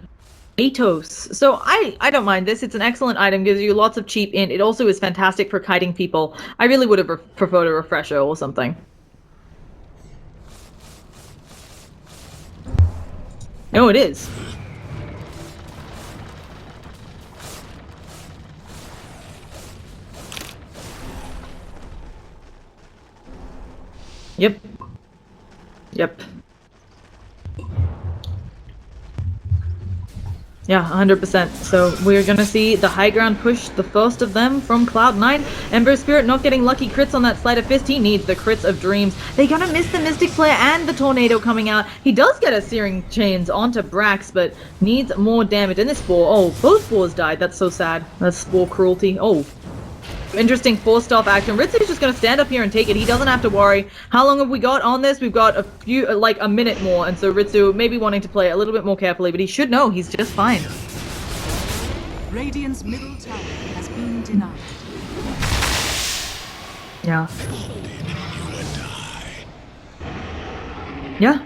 Atos. So I don't mind this. It's an excellent item, gives you lots of cheap int. It also is fantastic for kiting people. I really would have preferred a refresher or something. No, it is. Yep. Yep. Yeah, 100%. So we're gonna see the high ground push, the first of them from Cloud9. Ember Spirit not getting lucky crits on that Sleight of Fist. He needs the crits of Dreams. They gonna miss the Mystic Flare and the Tornado coming out. He does get a Searing Chains onto Brax, but needs more damage. And this Spore, oh, both Spores died. That's so sad. That's Spore cruelty. Oh. Interesting forced off action. Ritsu's just gonna stand up here and take it. He doesn't have to worry. How long have we got on this? We've got a few, like a minute more, and so Ritsu may be wanting to play a little bit more carefully, but he should know he's just fine. Radiant's middle tower has been denied. Yeah. Yeah.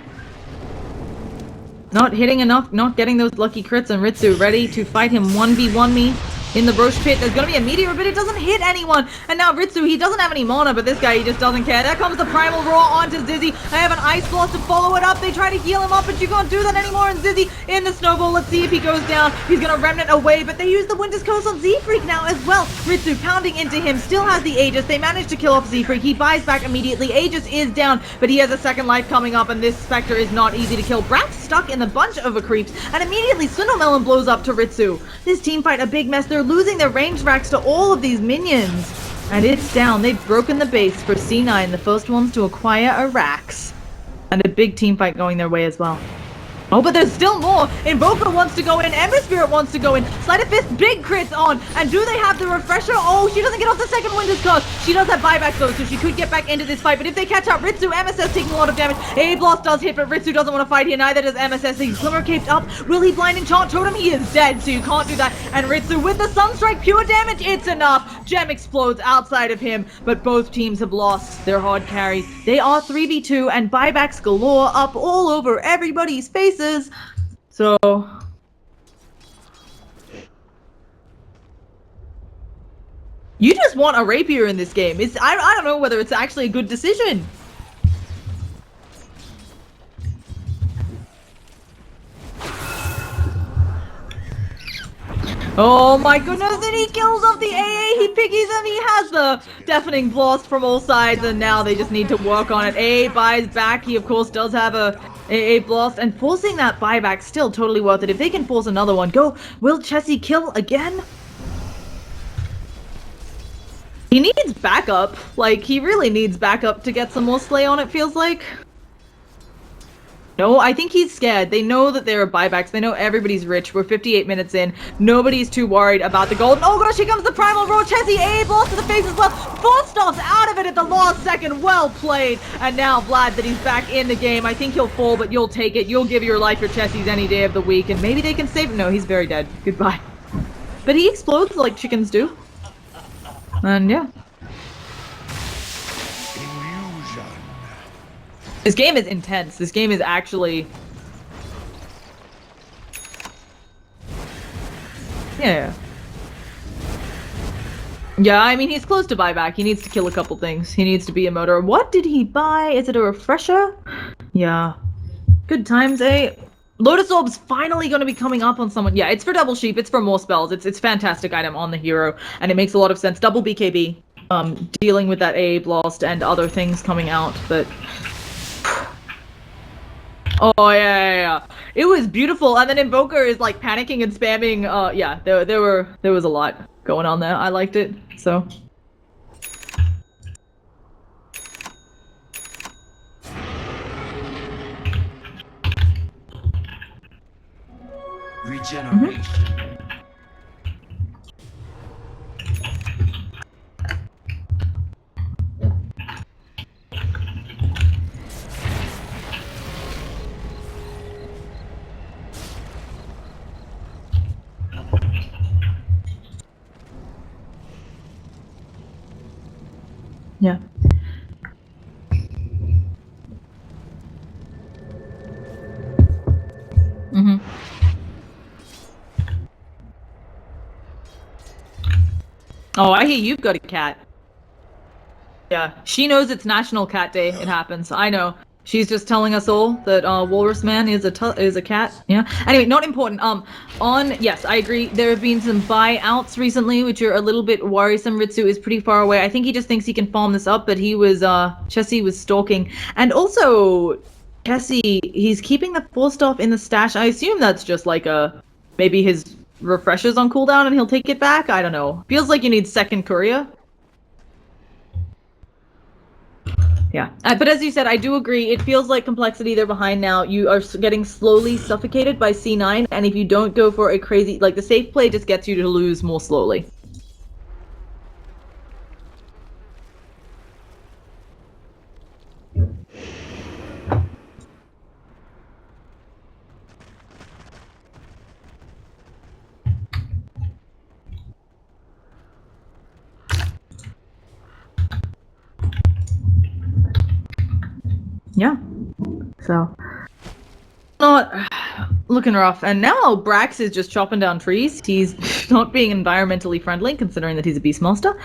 Not hitting enough, not getting those lucky crits, and Ritsu ready to fight him 1v1 me in the Roche pit. There's gonna be a meteor, but it doesn't hit anyone. And now Ritsu, he doesn't have any mana, but this guy, he just doesn't care. There comes the Primal Roar onto Zizzy. I have an Ice Blast to follow it up. They try to heal him up, but you can't do that anymore. And Zizzy in the snowball. Let's see if he goes down. He's gonna Remnant away, but they use the Winter's Curse on Z-Freak now as well. Ritsu pounding into him, still has the Aegis. They manage to kill off Z-Freak. He buys back immediately. Aegis is down, but he has a second life coming up, and this Spectre is not easy to kill. Brat's stuck in the bunch of creeps, and immediately Swindlemelon blows up to Ritsu. This team fight a big mess. They're losing their range racks to all of these minions. And it's down. They've broken the base for C9, the first ones to acquire a Rax. And a big team fight going their way as well. Oh, but there's still more. Invoker wants to go in. Ember Spirit wants to go in. Sleight of Fist, big crits on. And do they have the refresher? Oh, she doesn't get off the second Winter's Curse. She does have buyback though, so she could get back into this fight. But if they catch up, Ritsu, MSS taking a lot of damage. A Blast does hit, but Ritsu doesn't want to fight here. Neither does MSS. He's Glimmer caped up. Will he blind enchant Totem? He is dead, so you can't do that. And Ritsu with the Sunstrike, pure damage. It's enough. Gem explodes outside of him, but both teams have lost their hard carries. They are 3v2 and buybacks galore up all over everybody's faces. So, you just want a rapier in this game. I don't know whether it's actually a good decision. Oh my goodness, and he kills off the AA, he piggies, and he has the deafening blast from all sides, and now they just need to work on it. AA buys back, he of course does have a AA blast, and forcing that buyback still totally worth it. If they can force another one, go. Will Chessie kill again? He needs backup. Like, he really needs backup to get some more Slay on, it feels like. No, I think he's scared. They know that there are buybacks. They know everybody's rich. We're 58 minutes in. Nobody's too worried about the gold. Oh gosh, here comes the Primal Roar. Chessie, AA blast to the face as well. Force out of it at the last second. Well played. And now Vlad that he's back in the game. I think he'll fall, but you'll take it. You'll give your life for Chessies any day of the week, and maybe they can save him. No, he's very dead. Goodbye. But he explodes like chickens do. And yeah. This game is intense. This game is actually... Yeah. Yeah, I mean, he's close to buyback. He needs to kill a couple things. He needs to be a motor. What did he buy? Is it a refresher? Yeah. Good times, eh? Lotus Orb's finally going to be coming up on someone. Yeah, it's for Double Sheep. It's for more spells. It's fantastic item on the hero, and it makes a lot of sense. Double BKB. Dealing with that AA blast and other things coming out, but... Oh yeah. It was beautiful, and then Invoker is like panicking and spamming. Yeah, there was a lot going on there. I liked it, so. Regeneration. Yeah. Mm-hmm. Oh, I hear you've got a cat. Yeah, she knows it's National Cat Day. It happens. I know. She's just telling us all that Walrus Man is a cat. Yeah. Anyway, not important. Yes, I agree. There have been some buyouts recently, which are a little bit worrisome. Ritsu is pretty far away. I think he just thinks he can farm this up, but Chessie was stalking, and also Chessie, he's keeping the forced off in the stash. I assume that's just like maybe his refreshers on cooldown, and he'll take it back. I don't know. Feels like you need second courier. Yeah, but as you said, I do agree. It feels like complexity they're behind now. You are getting slowly suffocated by C9, and if you don't go for a crazy, like the safe play just gets you to lose more slowly. Yeah. So, not looking rough. And now Brax is just chopping down trees. He's not being environmentally friendly, considering that he's a Beastmaster.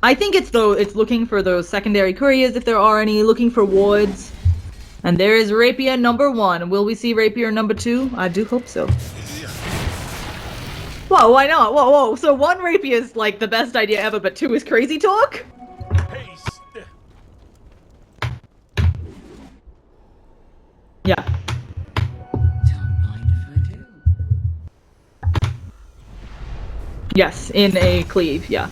I think it's looking for those secondary couriers, if there are any, looking for wards. And there is Rapier number 1. Will we see Rapier number 2? I do hope so. Whoa, why not? Whoa, whoa. So 1 Rapier is like the best idea ever, but 2 is crazy talk? Yeah. Don't mind if I do. Yes, in a cleave, yeah.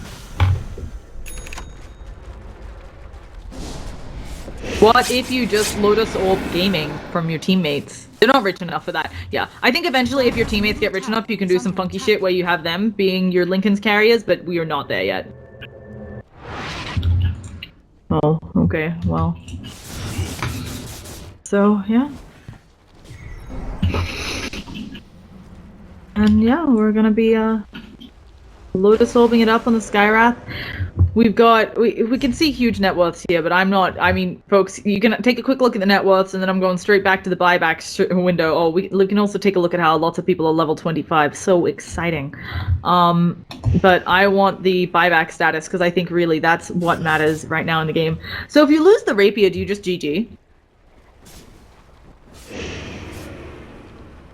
What if you just Lotus Orb gaming from your teammates? They're not rich enough for that. Yeah, I think eventually if your teammates get rich enough, you can do some funky shit where you have them being your Lincoln's carriers, but we are not there yet. Oh, okay, well. So, yeah. And yeah, we're gonna be, Lotus Orbing it up on the Skywrath. We've got, we can see huge net worths here, but I'm not, I mean, folks, you can take a quick look at the net worths, and then I'm going straight back to the buyback window. Oh, we can also take a look at how lots of people are level 25. So exciting. But I want the buyback status, because I think really that's what matters right now in the game. So if you lose the Rapier, do you just GG?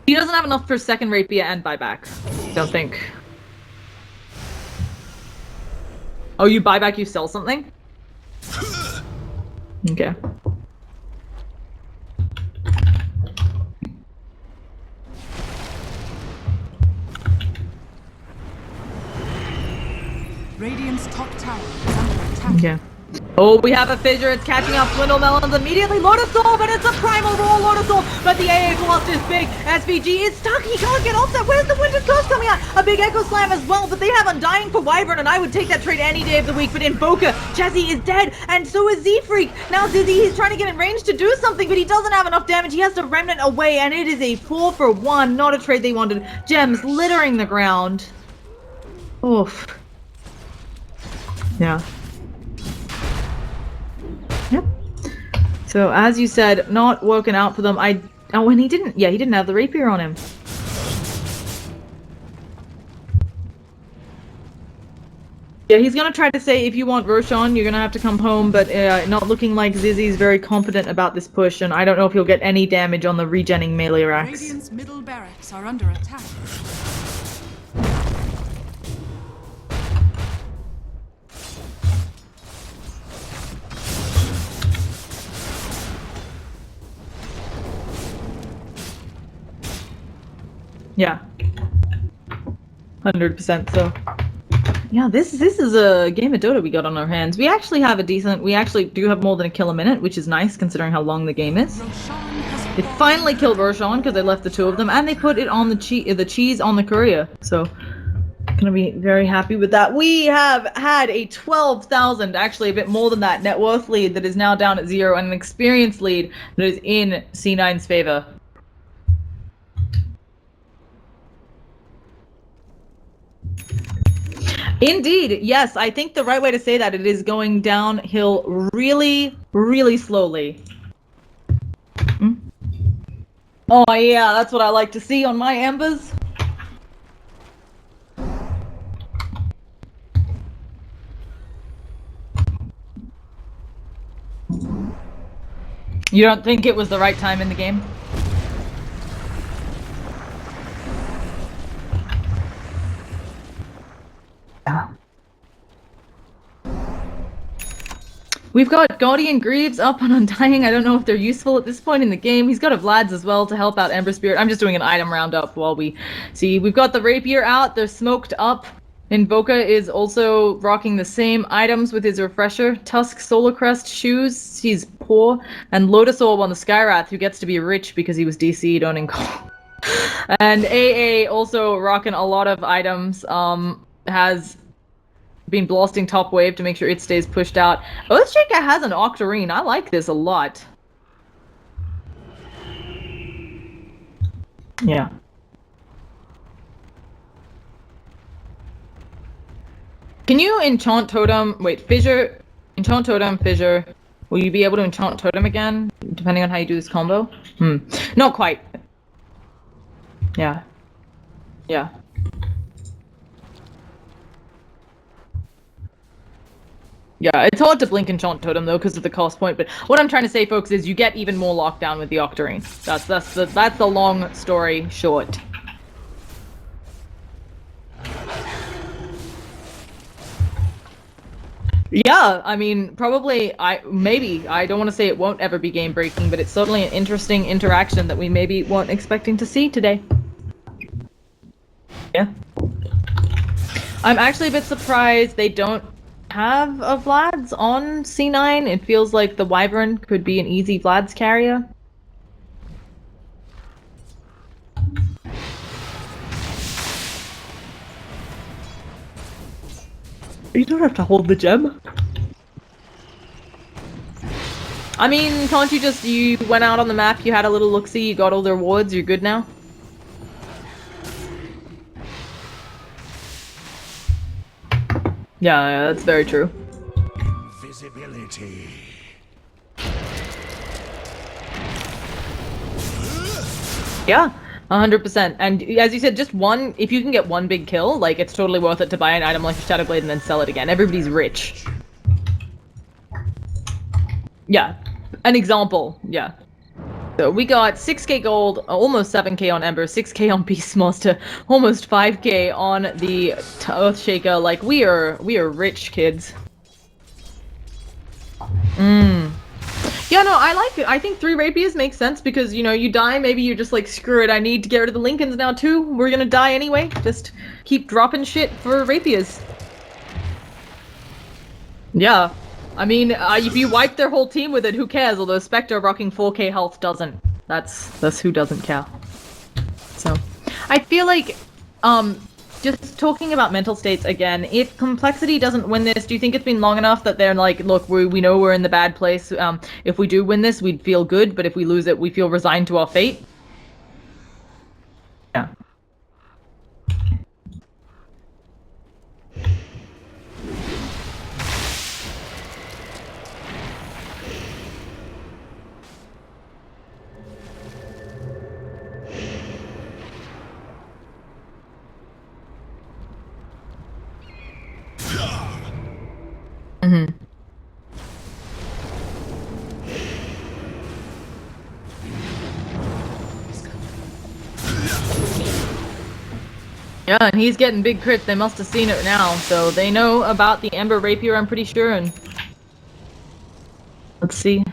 He doesn't have enough for second Rapier and buyback. Don't think. Oh, you buy back, you sell something? Okay. Radiant's top tower is under attack. Okay. Oh, we have a fissure. It's catching up Swindle Melons immediately. Lotus Orb, but it's a primal roll Lotus Orb. But the AA blast is big. SVG is stuck. He can't get offset. Where's the Winter Curse coming out? A big Echo Slam as well. But they have Undying for Wyvern, and I would take that trade any day of the week. But Invoker, Jesse is dead, and so is Z-Freak. Now Zizzy, he's trying to get in range to do something, but he doesn't have enough damage. He has to Remnant away, and it is a 4-for-1. Not a trade they wanted. Gems littering the ground. Oof. Yeah. Yep. So as you said, not working out for them. Oh, and he didn't have the Rapier on him. Yeah, he's gonna try to say if you want Roshan, you're gonna have to come home, but not looking like Zizzy's very confident about this push, and I don't know if he'll get any damage on the regenning melee racks. Radiant's middle barracks are under attack. Yeah. 100%, so. Yeah, this is a game of Dota we got on our hands. We actually do have more than a kill a minute, which is nice considering how long the game is. They finally killed Roshan because they left the 2 of them, and they put it on the cheese on the courier. So, gonna be very happy with that. We have had a 12,000, actually a bit more than that, net worth lead that is now down at 0, and an experience lead that is in C9's favor. Indeed, yes, I think the right way to say that, it is going downhill really, really slowly. Hmm? Oh yeah, that's what I like to see on my Embers. You don't think it was the right time in the game? We've got Guardian Greaves up and Undying. I don't know if they're useful at this point in the game. He's got a Vlad's as well to help out Ember Spirit. I'm just doing an item roundup while we see. We've got the Rapier out. They're smoked up. Invoker is also rocking the same items with his Refresher. Tusk Solar Crest shoes. He's poor. And Lotus Orb on the Skywrath, who gets to be rich because he was DC'd on Incall. And AA also rocking a lot of items. Has been blasting top wave to make sure it stays pushed out. Earthshaker has an Octarine. I like this a lot. Yeah. Can you enchant totem? Wait, fissure. Enchant totem, fissure. Will you be able to enchant totem again, depending on how you do this combo? Not quite. Yeah. Yeah. Yeah, it's hard to blink enchant totem though because of the cost point, but what I'm trying to say, folks, is you get even more lockdown with the Octarine. That's the long story short. Yeah, I mean, probably, I don't want to say it won't ever be game breaking, but it's certainly an interesting interaction that we maybe weren't expecting to see today. Yeah. I'm actually a bit surprised they don't have a Vlad's on C9. It feels like the Wyvern could be an easy Vlad's carrier. You don't have to hold the gem. I mean, can't you just, you went out on the map, you had a little look-see, you got all the rewards, you're good now? Yeah, that's very true. Visibility. Yeah, 100%. And as you said, just one, if you can get one big kill, like, it's totally worth it to buy an item like a Shadow Blade and then sell it again. Everybody's rich. Yeah, an example, yeah. So we got 6k gold, almost 7k on Ember, 6k on Beastmaster, almost 5k on the Earthshaker. Like, we are rich, kids. Yeah, no, I like it. I think 3 rapiers makes sense because, you know, you die, maybe you're just like, screw it, I need to get rid of the Lincolns now too. We're gonna die anyway. Just keep dropping shit for rapiers. Yeah. I mean, if you wipe their whole team with it, who cares? Although Spectre rocking 4k health doesn't. That's who doesn't care. So, I feel like, just talking about mental states again, if Complexity doesn't win this, do you think it's been long enough that they're like, look, we know we're in the bad place. If we do win this, we'd feel good, but if we lose it, we feel resigned to our fate? Yeah. Mm-hmm. Yeah, and he's getting big crits. They must have seen it now, so they know about the Ember Rapier, I'm pretty sure, and... Let's see.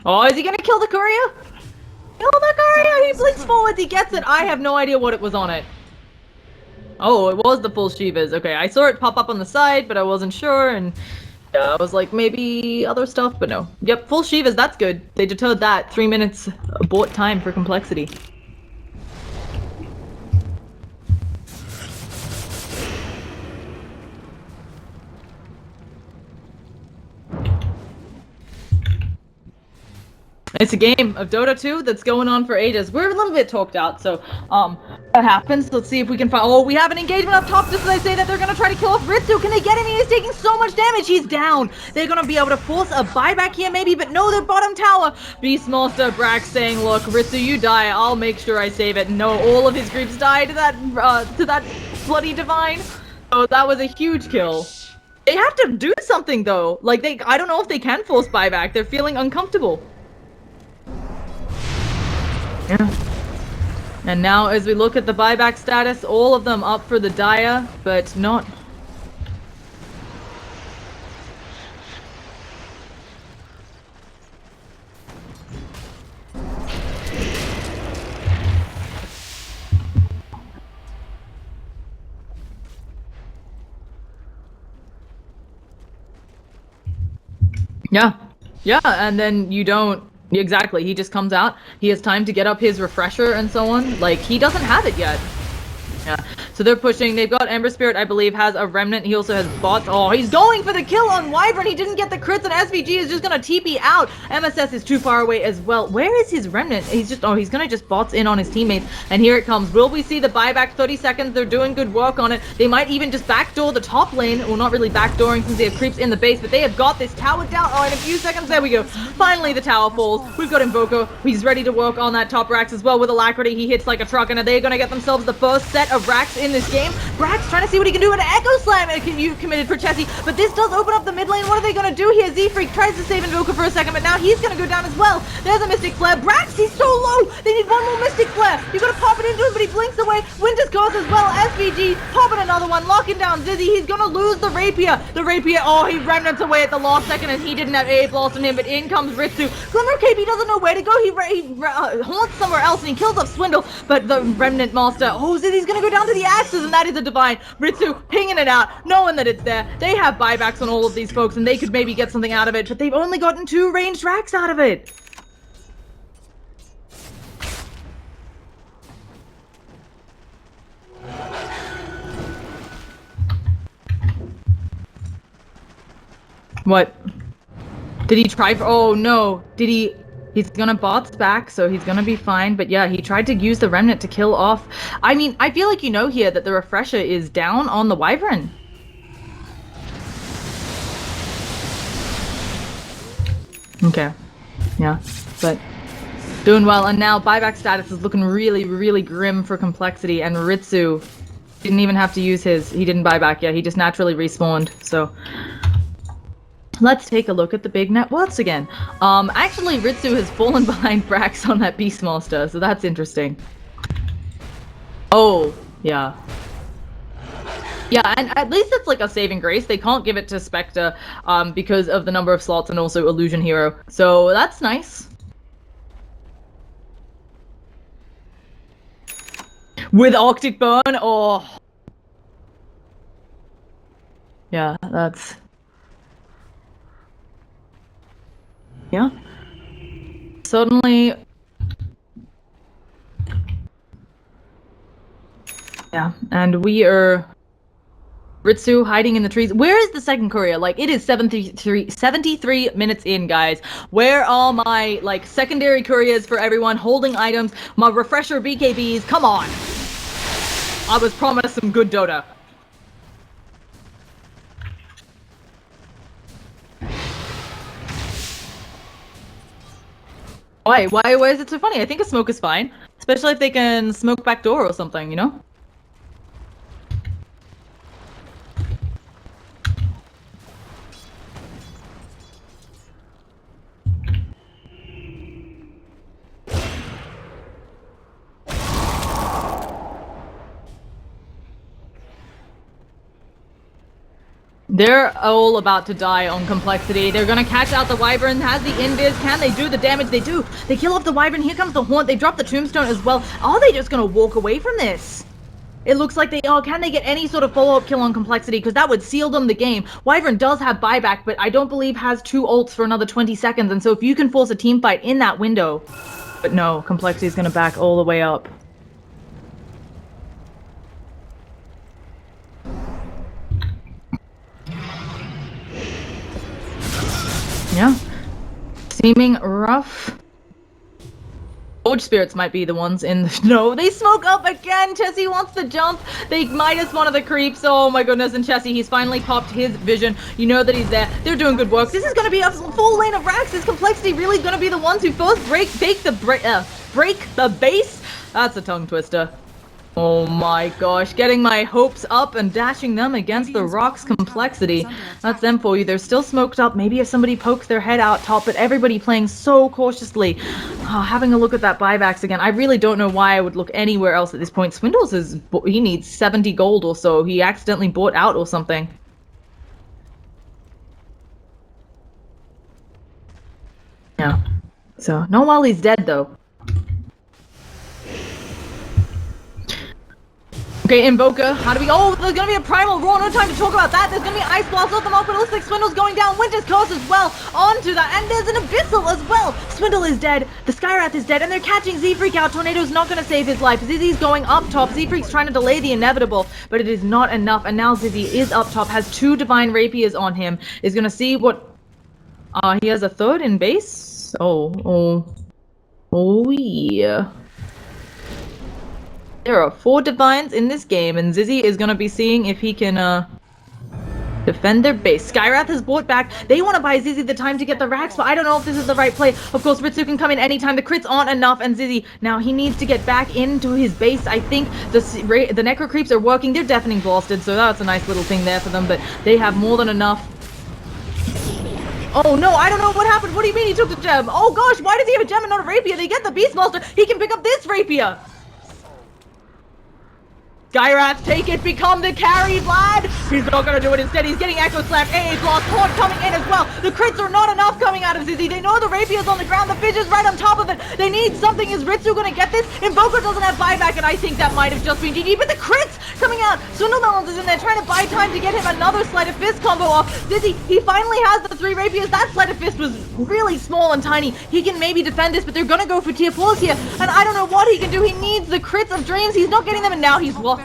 Oh, is he gonna kill the courier? Kill the courier! He blinks forwards, he gets it! I have no idea what it was on it. Oh, it was the full Shivas. Okay, I saw it pop up on the side, but I wasn't sure, and... Yeah, I was like, maybe other stuff, but no. Yep, full Shivas, that's good. They deterred that. 3 minutes abort time for Complexity. It's a game of Dota 2 that's going on for ages. We're a little bit talked out, so, that happens. Let's see if we can find- Oh, we have an engagement up top just as I say that they're gonna try to kill off Ritsu. Can they get him? He is taking so much damage. He's down. They're gonna be able to force a buyback here maybe, but no, they're bottom tower. Beastmaster Brax saying, look, Ritsu, you die. I'll make sure I save it. No, all of his creeps die to that bloody divine. So that was a huge kill. They have to do something, though. Like, I don't know if they can force buyback. They're feeling uncomfortable. Yeah. And now as we look at the buyback status, all of them up for the Dia, but not... Yeah. Yeah, and then you don't... Exactly, he just comes out, he has time to get up his refresher and so on. Like, he doesn't have it yet. Yeah. So they're pushing. They've got Ember Spirit, I believe, has a Remnant. He also has bots. Oh, he's going for the kill on Wyvern. He didn't get the crits, and SVG is just gonna TP out. MSS is too far away as well. Where is his Remnant? He's gonna just bots in on his teammates, and here it comes. Will we see the buyback? 30 seconds. They're doing good work on it. They might even just backdoor the top lane. Well, not really backdooring since they have creeps in the base, but they have got this tower down. Oh, in a few seconds, there we go. Finally, the tower falls. We've got Invoker. He's ready to work on that top Rax as well with Alacrity. He hits like a truck, and they're gonna get themselves the first set of Rax in this game. Rax trying to see what he can do. An Echo Slam you committed for Chessie, but this does open up the mid lane. What are they gonna do here? Z-Freak tries to save Invoker for a second, but now he's gonna go down as well. There's a Mystic Flare. Brax, he's so low. They need one more Mystic Flare. You gotta pop it into him, but he blinks away. Winter's Curse as well. SVG popping another one, locking down Zizzy. He's gonna lose the Rapier. The Rapier, oh, he remnants away at the last second, and he didn't have A blast on him, but in comes Ritsu. Glimmer KB doesn't know where to go. He haunts somewhere else, and he kills off Swindle, but the Remnant Master, oh, Zizzy's gonna go down to the Axes, and that is a Divine. Ritsu pinging it out, knowing that it's there. They have buybacks on all of these folks, and they could maybe get something out of it, but they've only gotten 2 ranged racks out of it. What? Did he try for— oh no, did he— he's gonna bots back, so he's gonna be fine, but yeah, he tried to use the Remnant to kill off— I mean, I feel like you know here that the Refresher is down on the Wyvern. Okay, yeah, but doing well, and now buyback status is looking really, really grim for Complexity, and Ritsu didn't even have to use his— he didn't buy back yet, he just naturally respawned, so— let's take a look at the big net worths again. Actually, Ritsu has fallen behind Brax on that Beastmaster, so that's interesting. Oh, yeah. Yeah, and at least it's like a saving grace. They can't give it to Spectre because of the number of slots and also Illusion Hero. So that's nice. With Arctic Burn? Oh. Yeah, that's— yeah. Suddenly— yeah, and we are— Ritsu hiding in the trees. Where is the second courier? Like, it is 73 minutes in, guys. Where are my, like, secondary couriers for everyone holding items? My refresher BKBs? Come on! I was promised some good Dota. Why? Why is it so funny? I think a smoke is fine. Especially if they can smoke back door or something, you know? They're all about to die on Complexity. They're gonna catch out the Wyvern, has the invis. Can they do the damage? They do. They kill off the Wyvern. Here comes the Haunt. They drop the Tombstone as well. Are they just gonna walk away from this? It looks like they— oh, can they get any sort of follow-up kill on Complexity? Because that would seal them the game. Wyvern does have buyback, but I don't believe has 2 ults for another 20 seconds. And so if you can force a team fight in that window— but no, Complexity is gonna back all the way up. Yeah, seeming rough. Forge Spirits might be the ones in the— no, they smoke up again. Chessie wants to jump. They minus one of the creeps. Oh my goodness, and Chessie, he's finally popped his vision. You know that he's there. They're doing good work. This is going to be a full lane of Rax. Is Complexity really going to be the ones who first break the base? That's a tongue twister. Oh my gosh, getting my hopes up and dashing them against the rocks. Complexity. That's them for you. They're still smoked up. Maybe if somebody pokes their head out top, but everybody playing so cautiously. Having a look at that buybacks again. I really don't know why I would look anywhere else at this point. Swindles is— he needs 70 gold or so. He accidentally bought out or something. Yeah. So, no Wally's dead though. Okay, Invoker, how do we— oh, there's gonna be a Primal Roar, no time to talk about that. There's gonna be Ice Blast off them up, but it looks like Swindle's going down. Winter's Curse as well onto that, and there's an Abyssal as well. Swindle is dead, the Skyrath is dead, and they're catching Z-Freak out. Tornado's not going to save his life. Zizzy's going up top. Z-Freak's trying to delay the inevitable, but it is not enough. And now Zizzy is up top, has 2 Divine Rapiers on him. Is going to see what... he has a third in base? Oh yeah. There are 4 Divines in this game, and Zizzy is going to be seeing if he can, defend their base. Skyrath is brought back. They want to buy Zizzy the time to get the racks, but I don't know if this is the right play. Of course, Ritsu can come in anytime. The crits aren't enough, and Zizzy, now he needs to get back into his base. I think the Necro Creeps are working. They're deafening blasted, so that's a nice little thing there for them, but they have more than enough. Oh no, I don't know what happened. What do you mean he took the gem? Oh gosh, why does he have a gem and not a rapier? They get the Beastmaster. He can pick up this rapier. Skyrath, take it, become the carry, Vlad! He's not gonna do it instead, he's getting Echo Slap, AA Blast, Taunt coming in as well! The crits are not enough coming out of Zizzy, they know the Rapier's on the ground, the Fish is right on top of it! They need something, is Ritsu gonna get this? Invoker doesn't have buyback, and I think that might have just been GG, but the crits coming out! Swindle Melons is in there trying to buy time to get him another Sleight of Fist combo off! Zizzy, he finally has the 3 Rapiers, that Sleight of Fist was really small and tiny, he can maybe defend this, but they're gonna go for tier 4s here, and I don't know what he can do, he needs the crits of Dreams, he's not getting them, and now he's lost.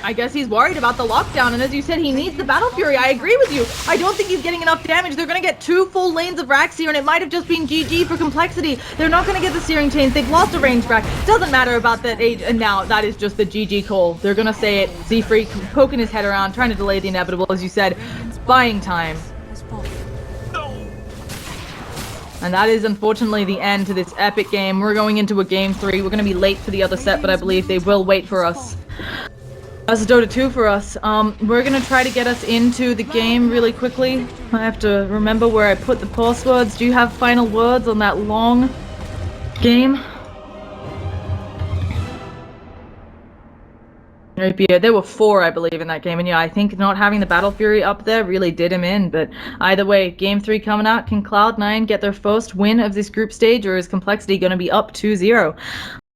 I guess he's worried about the lockdown, and as you said, he needs the Battle Fury. I agree with you. I don't think he's getting enough damage. They're going to get 2 full lanes of racks here, and it might have just been GG for complexity. They're not going to get the Searing Chains. They've lost a range rack. Doesn't matter about that age, and now that is just the GG call. They're going to say it. Z-Freak poking his head around, trying to delay the inevitable, as you said. Buying time. And that is unfortunately the end to this epic game. We're going into a game 3. We're going to be late for the other set, but I believe they will wait for us. That's a Dota 2 for us. We're gonna try to get us into the game really quickly. I have to remember where I put the passwords. Do you have final words on that long game? Rapier. There were 4, I believe, in that game, and yeah, I think not having the Battle Fury up there really did him in, but either way, game 3 coming out. Can Cloud9 get their first win of this group stage, or is Complexity gonna be up 2-0?